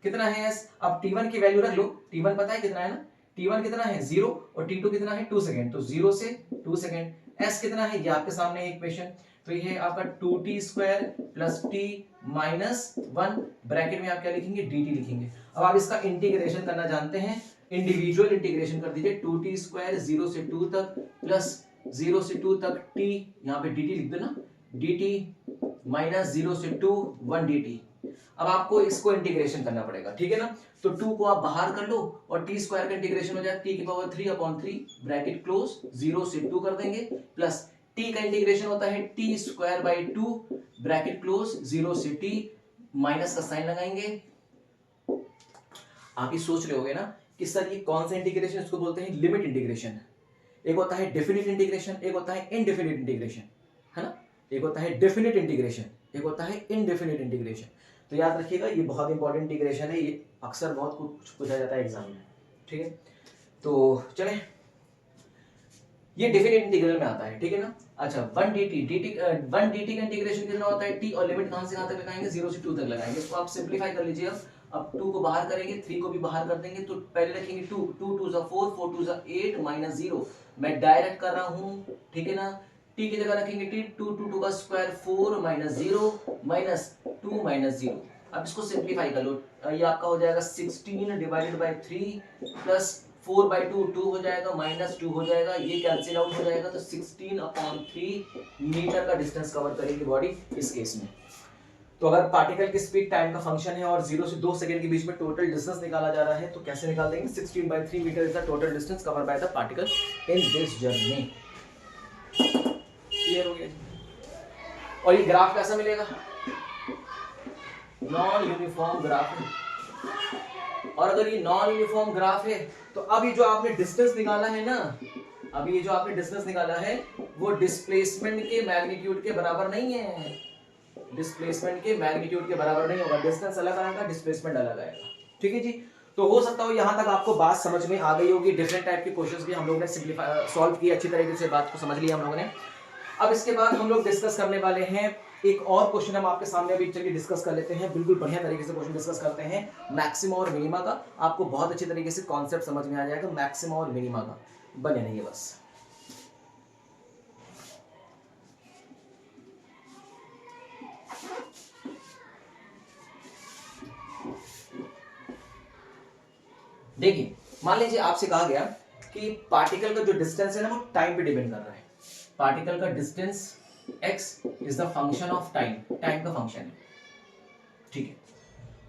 कितना है s, अब t1 की वैल्यू रख लो, t1 पता है कितना है ना, t1 कितना है 0 और t2 कितना है 2 सेकेंड, तो 0 से 2 सेकेंड, s कितना है ये आपके सामने इक्वेशन, तो ये है आपका 2t square plus t minus 1, bracket में आप क्या लिखेंगे, dt लिखेंगे। अब आप इसका इंटीग्रेशन करना जानते हैं, इंडिविजुअल इंटीग्रेशन कर दीजिए, 2t स्क्वायर 0 से 2 तक प्लस 0 से 2 तक t, यहाँ पे dt लिख दो ना, dt माइनस 0 से 2 1 dt। अब आपको इसको इंटीग्रेशन करना पड़ेगा, ठीक है ना। तो 2 को आप बाहर कर लो और t स्क्वायर का इंटीग्रेशन हो जाएगा t की पावर 3 अपॉन 3, ब्रैकेट क्लोज, 0 से 2 कर देंगे, प्लस t का इंटीग्रेशन होता है t square by 2, bracket close, 0 से t, माइनस का साइन लगाएंगे। आप ये सोच रहे होगे ना कि सर ये कौन सा इंटीग्रेशन, इसको बोलते हैं लिमिट इंटीग्रेशन। एक होता है डेफिनिट इंटीग्रेशन, एक होता है इनडेफिनिट इंटीग्रेशन, है ना, एक होता है डेफिनिट इंटीग्रेशन, एक होता है इनडेफिनिट इंटीग्रेशन। तो याद रखिएगा ये बहुत इंपॉर्टेंट इंटीग्रेशन है, ये अक्सर बहुत कुछ पूछा जाता है एग्जाम में, ठीक है। तो चलें, ये डेफिनिट इंटीग्रल में आता है, ठीक है ना। अच्छा 1 dt का इंटीग्रेशन कितना होता है t, और लिमिट कहां से कहां तक लगाएंगे, 0 से 2 तक लगाएंगे। इसको आप सिंपलीफाई कर लीजिए। अब 2 को बाहर करेंगे, 3 को भी बाहर कर देंगे, तो पहले रखेंगे 2 2 2 4 4 2 8 माइनस 0, मैं डायरेक्ट कर रहा हूं, ठीक है ना। t की जगह रखेंगे t, 2 2 2 का स्क्वायर 4 माइनस 0 माइनस 2 माइनस 0। अब इसको सिंपलीफाई कर लो, ये आपका हो जाएगा 16 डिवाइडेड बाय 3 प्लस 4 बाई 2 2 हो जाएगा, माइनस 2 हो जाएगा, ये कैंसिल आउट हो जाएगा, तो 16 अपॉन 3 मीटर का डिस्टेंस कवर करेगी बॉडी इस केस में। तो अगर पार्टिकल की स्पीड टाइम का फंक्शन है और 0 से 2 सेकंड के बीच में टोटल डिस्टेंस निकाला जा रहा है, तो कैसे निकाल देंगे, 16 by 3 metre is the total distance cover by the particle in this journey. Clear हो गया जी। और ये ग्राफ कैसा मिलेगा, नॉन यूनिफॉर्म ग्राफ है। और अगर ये नॉन यूनिफॉर्म ग्राफ है तो अब ये जो आपने डिस्टेंस निकाला है ना, अभी ये जो आपने डिस्टेंस निकाला है वो डिस्प्लेसमेंट के मैग्नीट्यूड के बराबर नहीं है, डिस्प्लेसमेंट के मैग्नीट्यूड के बराबर नहीं होगा। डिस्टेंस अलग आएगा, डिस्प्लेसमेंट अलग आएगा, ठीक है जी। तो हो सकता हो यहां तक आपको बात समझ में आ गई होगी। डिफरेंट टाइप के क्वेश्चंस भी हम लोगों ने सिंपलीफाई सॉल्व किए, अच्छी तरीके से बात को समझ लिया हम लोगों ने। अब इसके बाद हम लोग डिस्कस करने वाले हैं एक और क्वेश्चन, हम आपके सामने अभी चलिए डिस्कस कर लेते हैं। बिल्कुल बढ़िया तरीके से क्वेश्चन डिस्कस करते हैं मैक्सिमा और मिनिमा का। आपको बहुत अच्छी तरीके से कॉन्सेप्ट समझ में आ जाएगा मैक्सिमा और मिनिमा का, बने नहीं है बस। देखिए मान लीजिए आपसे कहा गया कि पार्टिकल का जो डिस्टेंस है ना वो टाइम पे डिपेंड कर रहा है। पार्टिकल का distance x is the function of time, time का फंक्शन है, ठीक है।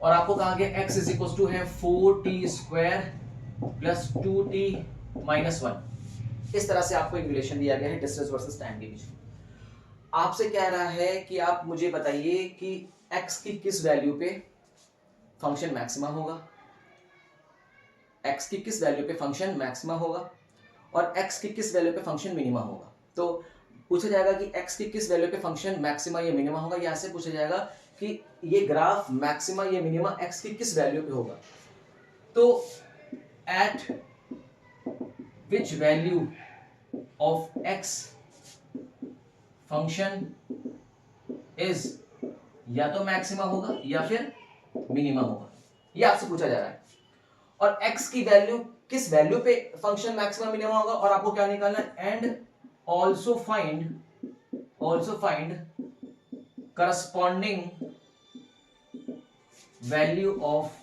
और आपको कहा गया x इज इक्वल टू है 4t square plus 2t minus 1। इस तरह से आपको एक रिलेशन दिया गया है डिस्टेंस वर्सेस टाइम के बीच में। आपसे कह रहा है कि आप मुझे बताइए कि x की किस वैल्यू पे फंक्शन मैक्सिमा होगा, x की किस वैल्यू पे फंक्शन मैक्सिमा होगा और x की किस वैल्यू पे फंक्शन मिनिमा होगा। तो पूछा जाएगा कि x की किस वैल्यू पे फंक्शन मैक्सिमा या मिनिमा होगा, या ऐसे पूछा जाएगा कि ये ग्राफ मैक्सिमा या मिनिमा x की किस वैल्यू पे होगा। तो eight which value of x function is, या तो मैक्सिमा होगा या फिर मिनिमा होगा, ये आपसे पूछा जा रहा है। और x की वैल्यू किस वैल्यू पे फंक्शन मैक्सिमा मिनिमा होगा, और आपको क्या निकालना है, and also find corresponding value of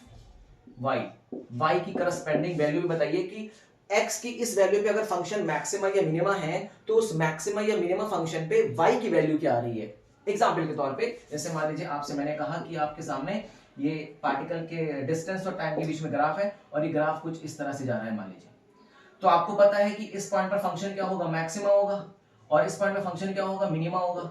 y की करस्पॉन्डिंग वैल्यू भी बताइए कि x की इस वैल्यू पे अगर फंक्शन मैक्सिमा या मिनिमा है तो उस मैक्सिमा या मिनिमा फंक्शन पे y की वैल्यू क्या आ रही है। एग्जाम्पल के तौर पे जैसे मान लीजिए आपसे मैंने कहा कि आपके सामने ये पार्टिकल के डिस्टेंस और टाइम के बीच में ग्राफ है और ये ग्राफ कुछ इस तरह से जा रहा है मान लीजिए। तो आपको पता है कि इस पॉइंट पर फंक्शन क्या होगा, मैक्सिमा होगा, और इस पॉइंट पर फंक्शन क्या होगा, मिनिमा होगा।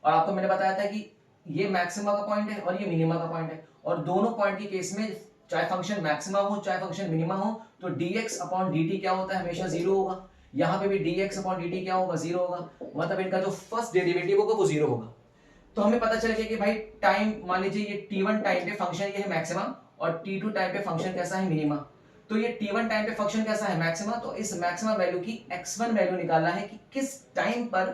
और आपको मैंने बताया था कि ये मैक्सिमा का पॉइंट है और ये मिनिमा का पॉइंट है, और दोनों पॉइंट के केस में चाहे फंक्शन मैक्सिमा हो चाहे फंक्शन मिनिमा हो तो dx अपॉन dt क्या होता है, हमेशा जीरो होगा। यहाँ पे भी dx अपॉन dt क्या होगा, जीरो होगा, मतलब इनका जो फर्स्ट डेरिवेटिव होगा वो जीरो होगा। तो हमें पता चल गया कि भाई टाइम, मान लीजिए ये t1 टाइम पे फंक्शन ये है मैक्सिमा और t2 टाइम पे फंक्शन कैसा है, मिनिमा। तो ये t1 टाइम पे फंक्शन कैसा है, मैक्सिमा। तो इस मैक्सिमा वैल्यू की x1 वैल्यू निकालना है कि किस टाइम पर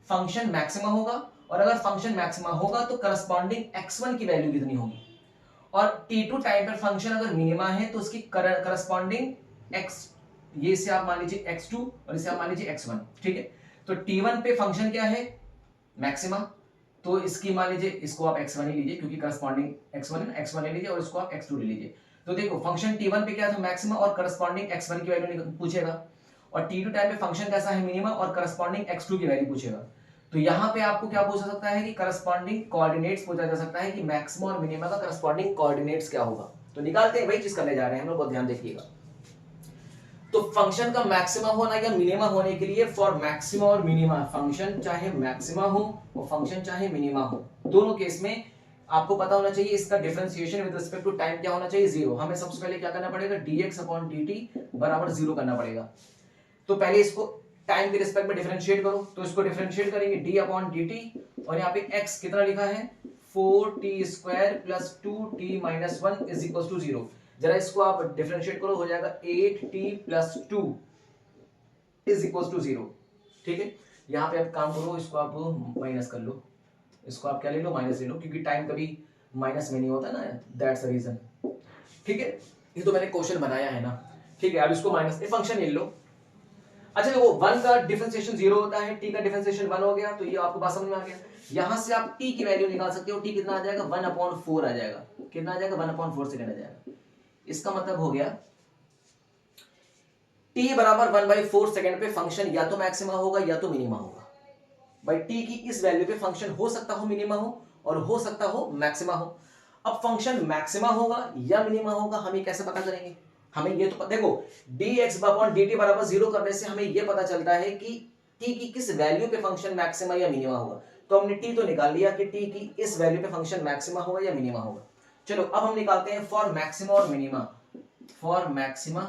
फंक्शन मैक्सिमा होगा, और अगर फंक्शन मैक्सिमा होगा तो करस्पॉन्डिंग x1 की वैल्यू कितनी होगी। और t2 टाइम पर फंक्शन अगर मिनिमा है तो उसकी करस्पॉन्डिंग x, ये इसे आप मान लीजिए x2 और इसे आप मान लीजिए x1, ठीक है। तो t1 पे फंक्शन क्या है, मैक्सिमा, तो इसकी मान लीजिए इसको आप x1 ही लीजिए क्योंकि करस्पॉन्डिंग x1 है, x1 ले लीजिए और इसको आप x2 ले लीजिए। तो देखो फंक्शन t1 पे क्या था, मैक्सिमा, और करस्पॉन्डिंग x1 की वैल्यू पूछेगा, और t2 टाइम पे फंक्शन कैसा है, मिनिमा, और करस्पॉन्डिंग x2 की वैल्यू पूछेगा। तो यहाँ पे आपको क्या पूछ सकता है कि करस्पॉन्डिंग कोऑर्डिनेट्स पूछा जा सकता है कि मैक्सिमा और मिनिमा का करस्पॉन्डिंग कोऑर्डिनेट्स क्या होगा। तो निकालते हैं, वही चीज करने जा रहे हैं हम लोग, बहुत ध्यान देखिएगा। तो फंक्शन का मैक्सिमा होना या मिनिमा होने के लिए फॉर मैक्सिमा और मिनिमा, फंक्शन चाहे मैक्सिमा हो और फंक्शन चाहे मिनिमा हो, दोनों केस में आपको पता होना चाहिए इसका differentiation with respect to time क्या होना चाहिए, जीरो। हमें सबसे पहले क्या करना पड़ेगा, dx अपॉन dt बराबर जीरो करना पड़ेगा। तो पहले इसको टाइम के रिस्पेक्ट में डिफरेंशिएट करो, तो इसको डिफरेंशिएट करेंगे d अपॉन dt, और यहाँ पे x कितना लिखा है, 4t square plus 2t minus 1 is equal to 0। जरा इसको आप डिफरेंशिएट करो, हो जाएगा 8t plus 2 is equal to 0, ठीक है। यहाँ पे आप काम करो, इसको आप माइनस कर लो, इसको आप क्या ले लो, माइनस ले लो, क्योंकि टाइम कभी माइनस में नहीं होता ना, दैट्स द रीजन, ठीक है। ये तो मैंने क्वेश्चन बनाया है ना, ठीक है। अब इसको माइनस ए फंक्शन ले लो। अच्छा देखो, 1 का डिफरेंशिएशन 0 होता है, t का डिफरेंशिएशन 1 हो गया, तो ये आपको बात समझ में आ गया। यहां से आप t की वैल्यू निकाल सकते हो, t कितना आ जाएगा, 1/4 आ जाएगा। कितना आ जाएगा, 1/4 सेकंड आ जाएगा। इसका मतलब हो गया t बराबर 1/4 सेकंड पे फंक्शन या तो मैक्सिमा होगा या तो मिनिमा होगा। भाई t की इस वैल्यू पे फंक्शन हो सकता हो मिनिमा हो और हो सकता हो मैक्सिमा हो। अब फंक्शन मैक्सिमा होगा या मिनिमा होगा, हम ये कैसे पता करेंगे, हमें ये तो देखो dx अपॉन dt बराबर 0 करने से हमें ये पता चलता है कि t की किस वैल्यू पे फंक्शन मैक्सिमा या मिनिमा होगा। तो हमने t तो निकाल लिया कि t की इस वैल्यू पे फंक्शन मैक्सिमा होगा या मिनिमा होगा। चलो अब हम निकालते हैं फॉर मैक्सिमा और मिनिमा। फॉर मैक्सिमा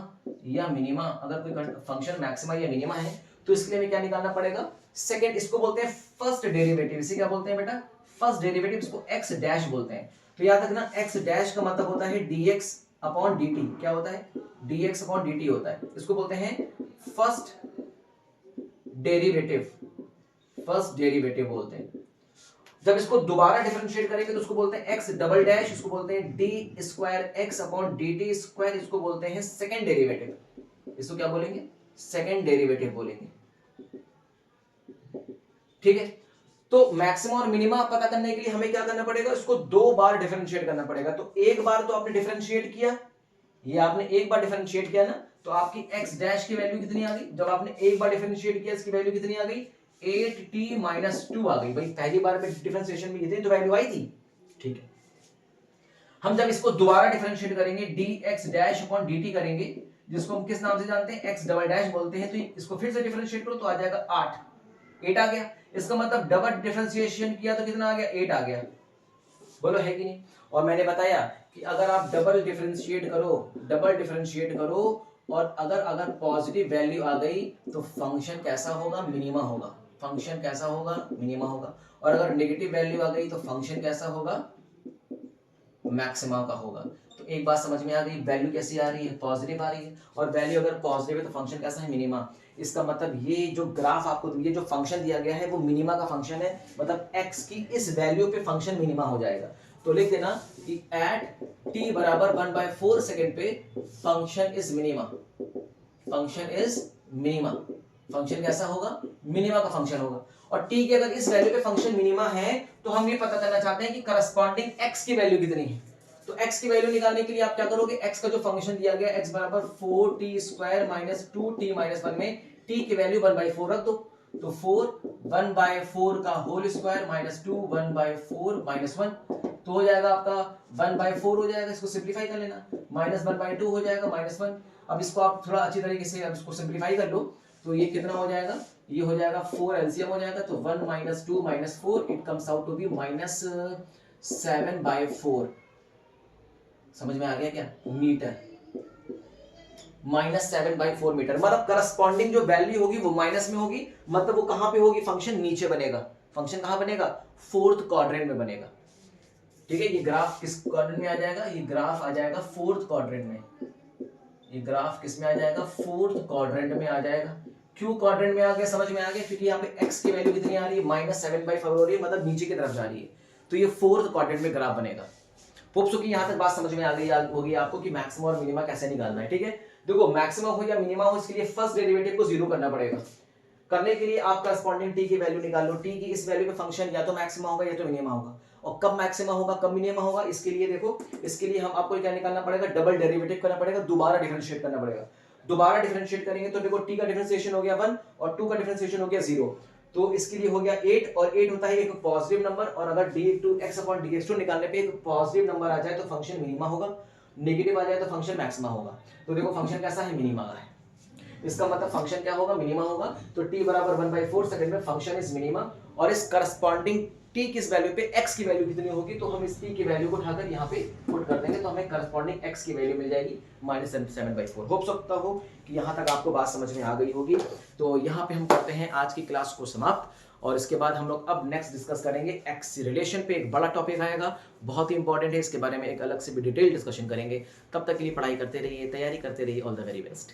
या मिनिमा, अगर कोई फंक्शन मैक्सिमा या मिनिमा है तो इसके लिए हमें क्या निकालना पड़ेगा, सेकंड, इसको बोलते हैं फर्स्ट डेरिवेटिव। इसे क्या बोलते हैं बेटा, फर्स्ट डेरिवेटिव, इसको x डैश बोलते हैं। तो याद रखना x डैश का मतलब होता है dx अपॉन dt। क्या होता है, dx अपॉन dt होता है, इसको बोलते हैं फर्स्ट डेरिवेटिव, फर्स्ट डेरिवेटिव बोलते हैं। जब इसको दोबारा डिफरेंशिएट करेंगे तो उसको बोलते हैं x डबल डैश, इसको बोलते हैं d square x upon dt square, इसको बोलते हैं सेकंड डेरिवेटिव। इसको क्या बोलेंगे, सेकंड डेरिवेटिव बोलेंगे, ठीक है। तो मैक्सिमा और मिनिमा पता करने के लिए हमें क्या करना पड़ेगा, इसको 2 बार डिफरेंशिएट करना पड़ेगा। तो एक बार तो आपने डिफरेंशिएट किया, ये आपने एक बार डिफरेंशिएट किया ना, तो आपकी x डैश की वैल्यू कितनी आ गई, जब आपने एक बार डिफरेंशिएट किया इसकी वैल्यू कितनी आ गई, 8t माइनस 2 आ गई। भाई पहली बार में डिफरेंशिएशन में कितनी तो वैल्यू आई थी, ठीक है। हम जब इसको दोबारा डिफरेंशिएट करेंगे dx डैश अपॉन dt करेंगे, जिसको हम किस नाम से जानते हैं, x डबल डैश बोलते हैं, तो इसको फिर से डिफरेंशिएट करो तो आ जाएगा 8 आ गया। इसका मतलब डबल डिफरेंशिएशन किया तो कितना आ गया, 8 आ गया। बोलो है कि नहीं। और मैंने बताया कि अगर आप डबल डिफरेंशिएट करो और अगर पॉजिटिव वैल्यू आ गई तो फंक्शन कैसा होगा, मिनिमा होगा। फंक्शन कैसा होगा, मिनिमा होगा। और अगर नेगेटिव वैल्यू आ गई तो फंक्शन कैसा होगा, मैक्सिमा का होगा। तो एक बात समझ में आ गई, वैल्यू कैसी आ रही है, पॉजिटिव आ रही है। और वैल्यू अगर पॉजिटिव है तो फंक्शन कैसा है, मिनिमा। इसका मतलब ये जो ग्राफ आपको, ये जो फंक्शन दिया गया है वो मिनिमा का फंक्शन है, मतलब x की इस वैल्यू पे फंक्शन मिनिमा हो जाएगा। तो लिख देना कि एट t बराबर 1/4 सेकेंड पे function is minima. Function is minima, function कैसा होगा, मिनिमा का फंक्शन होगा। और t की अगर इस वैल्यू पे फंक्शन मिनिमा है तो हम ये पता करना चाहते हैं कि करस्पॉन्डिंग x की वैल्यू कितनी है। तो x की वैल्यू निकालने के लिए आप क्या करोगे, x का जो फंक्शन दिया गया x बराबर 4t² माइनस 2t माइनस 1 में t की वैल्यू 1/4 रख दो। तो 4 1/4 का होल स्क्वायर माइनस 2 1/4 माइनस 1, तो हो जाएगा आपका 1/4 हो जाएगा। इसको सिंप्लीफाई कर लेना, माइनस 1/2 हो जाएगा माइनस 1। अब इसको आप थोड़ा अच्छी तरीके से अब इसको सिंप्लीफाई कर लो तो ये कितना हो जाएगा, ये हो जाएगा 4 एलसीएम हो जाएगा। तो 1 minus 2 minus 4 it comes out to be minus 7/4। समझ में आ गया क्या, मीटर, माइनस 7/4 मीटर। मतलब करस्पॉन्डिंग जो वैल्यू होगी वो माइनस में होगी, मतलब वो कहां पे होगी, फंक्शन नीचे बनेगा। फंक्शन कहां बनेगा, फोर्थ क्वाड्रेंट में बनेगा। ठीक है, ये ग्राफ किस क्वाड्रेंट में आ जाएगा, ये ग्राफ आ जाएगा फोर्थ क्वाड्रेंट में। ये ग्राफ किस में आ जाएगा, फोर्थ क्वाड्रेंट में आ जाएगा। क्यों क्वाड्रेंट में आ गया, समझ में आ गया, क्योंकि यहाँ पे x की वैल्यू कितनी आ रही है, माइनस 7/4 हो रही है, मतलब नीचे की तरफ जा रही है। तो ये फोर्थ क्वाड्रेंट में ग्राफ बनेगा। होप सो कि यहाँ तक बात समझ में आ गई होगी आपको कि मैक्सिमा और मिनिमा कैसे निकालना है। ठीक है, देखो मैक्सिमा हो या मिनिमा हो, इसके लिए फर्स्ट डेरिवेटिव को जीरो करना पड़ेगा। करने के लिए आप करस्पॉन्डिंग t की वैल्यू निकाल लो। t की इस वैल्यू पे फंक्शन या तो मैक्सिमा होगा या तो मिनिमा होगा। और कब मैक्सिमा होगा कब मिनिमा होगा, इसके लिए देखो, इसके लिए हम आपको क्या निकालना पड़ेगा, डबल डेरिवेटिव करना पड़ेगा, दोबारा डिफरेंशिएट करना पड़ेगा। दोबारा डिफरेंशिएट करेंगे तो देखो t का डिफरेंशिएशन हो गया 1 और 2 का डिफरेंशिएशन हो गया 0। तो इसके लिए हो गया 8 और 8 होता है एक पॉजिटिव नंबर। और अगर dx/dx2 निकालने पे एक पॉजिटिव नंबर आ जाए तो फंक्शन मिनिमा होगा, नेगेटिव आ जाए तो फंक्शन मैक्सिमा होगा। तो देखो फंक्शन कैसा है, मिनिमा का है। इसका मतलब फंक्शन क्या होगा, मिनिमा होगा। तो t बराबर 1/4 सेकंड में फंक्शन इज मिनिमा। और इस करस्पॉन्डिंग t किस वैल्यू पे, x की वैल्यू कितनी होगी, तो हम इस t की वैल्यू को उठाकर यहाँ पे पुट कर देंगे तो हमें करस्पॉन्डिंग x की वैल्यू मिल जाएगी माइनस 7/4। होप सकता हो कि यहाँ तक आपको बात समझ में आ गई होगी। तो यहाँ पे हम करते हैं आज की क्लास को समाप्त, और इसके बाद हम लोग अब नेक्स्ट डिस्कस करेंगे एक्स रिलेशन पे। एक बड़ा टॉपिक आएगा, बहुत ही इंपॉर्टेंट है, इसके बारे में एक अलग से भी डिटेल डिस्कशन करेंगे। तब तक के लिए पढ़ाई करते रहिए, तैयारी करते रहिए। All the very best.